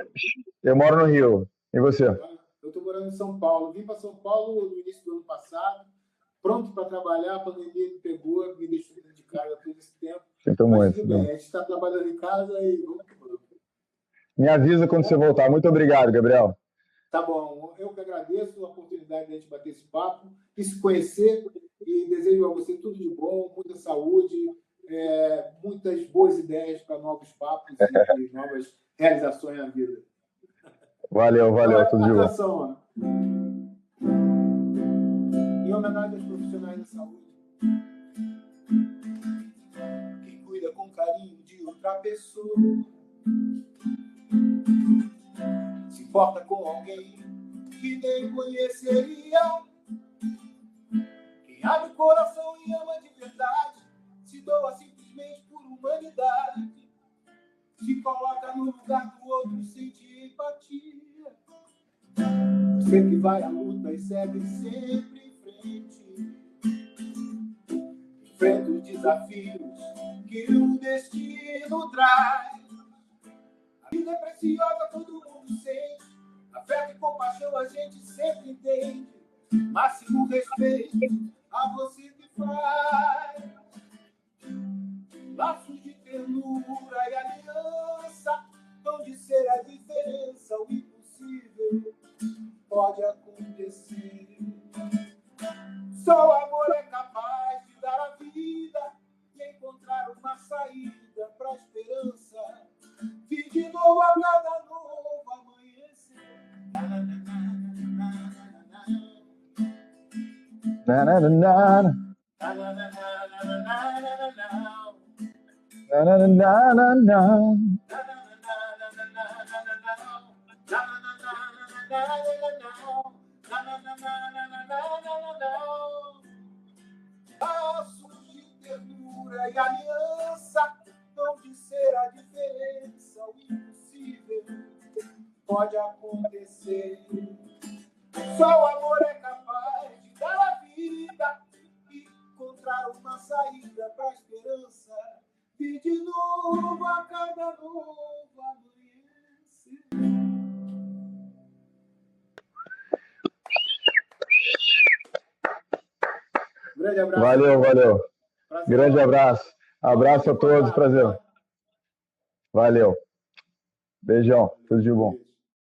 Eu moro no Rio. E você? Eu estou morando em São Paulo. Vim para São Paulo no início do ano passado, pronto para trabalhar. A pandemia me pegou, me deixou dentro de casa todo esse tempo. Sinto muito. Tudo bem, a gente está trabalhando em casa e vamos que vamos. Me avisa quando você voltar. Muito obrigado, Gabriel. Tá bom. Eu que agradeço a oportunidade de a gente bater esse papo e se conhecer. E desejo a você tudo de bom, muita saúde, muitas boas ideias para novos papos e novas realizações na vida. Valeu, tudo de bom. Em homenagem aos profissionais da saúde. Quem cuida com carinho de outra pessoa, se importa com alguém que nem conheceria. Quem abre o coração e ama de verdade, se doa simplesmente por humanidade, se coloca no lugar do outro, sente empatia. Você que vai à luta e segue sempre em frente, enfrenta os desafios que o destino traz. A vida é preciosa, todo mundo sente, afeto e compaixão a gente sempre entende. Máximo respeito a você que faz. Laços de ternura e aliança vão de ser a diferença. O impossível pode acontecer. Só o amor é capaz de dar a vida e encontrar uma saída para a esperança. Vi de novo a cada novo amanhecer. Na na na na na na na na na. Laços de ternura e aliança vão de ser a diferença. O impossível pode acontecer. Só o amor é capaz de dar a vida e encontrar uma saída para a esperança. E de novo a cada novo amanhecer. grande abraço. Valeu, valeu. Prazer. Grande abraço. Abraço a todos, prazer. Valeu. Beijão, tudo de bom.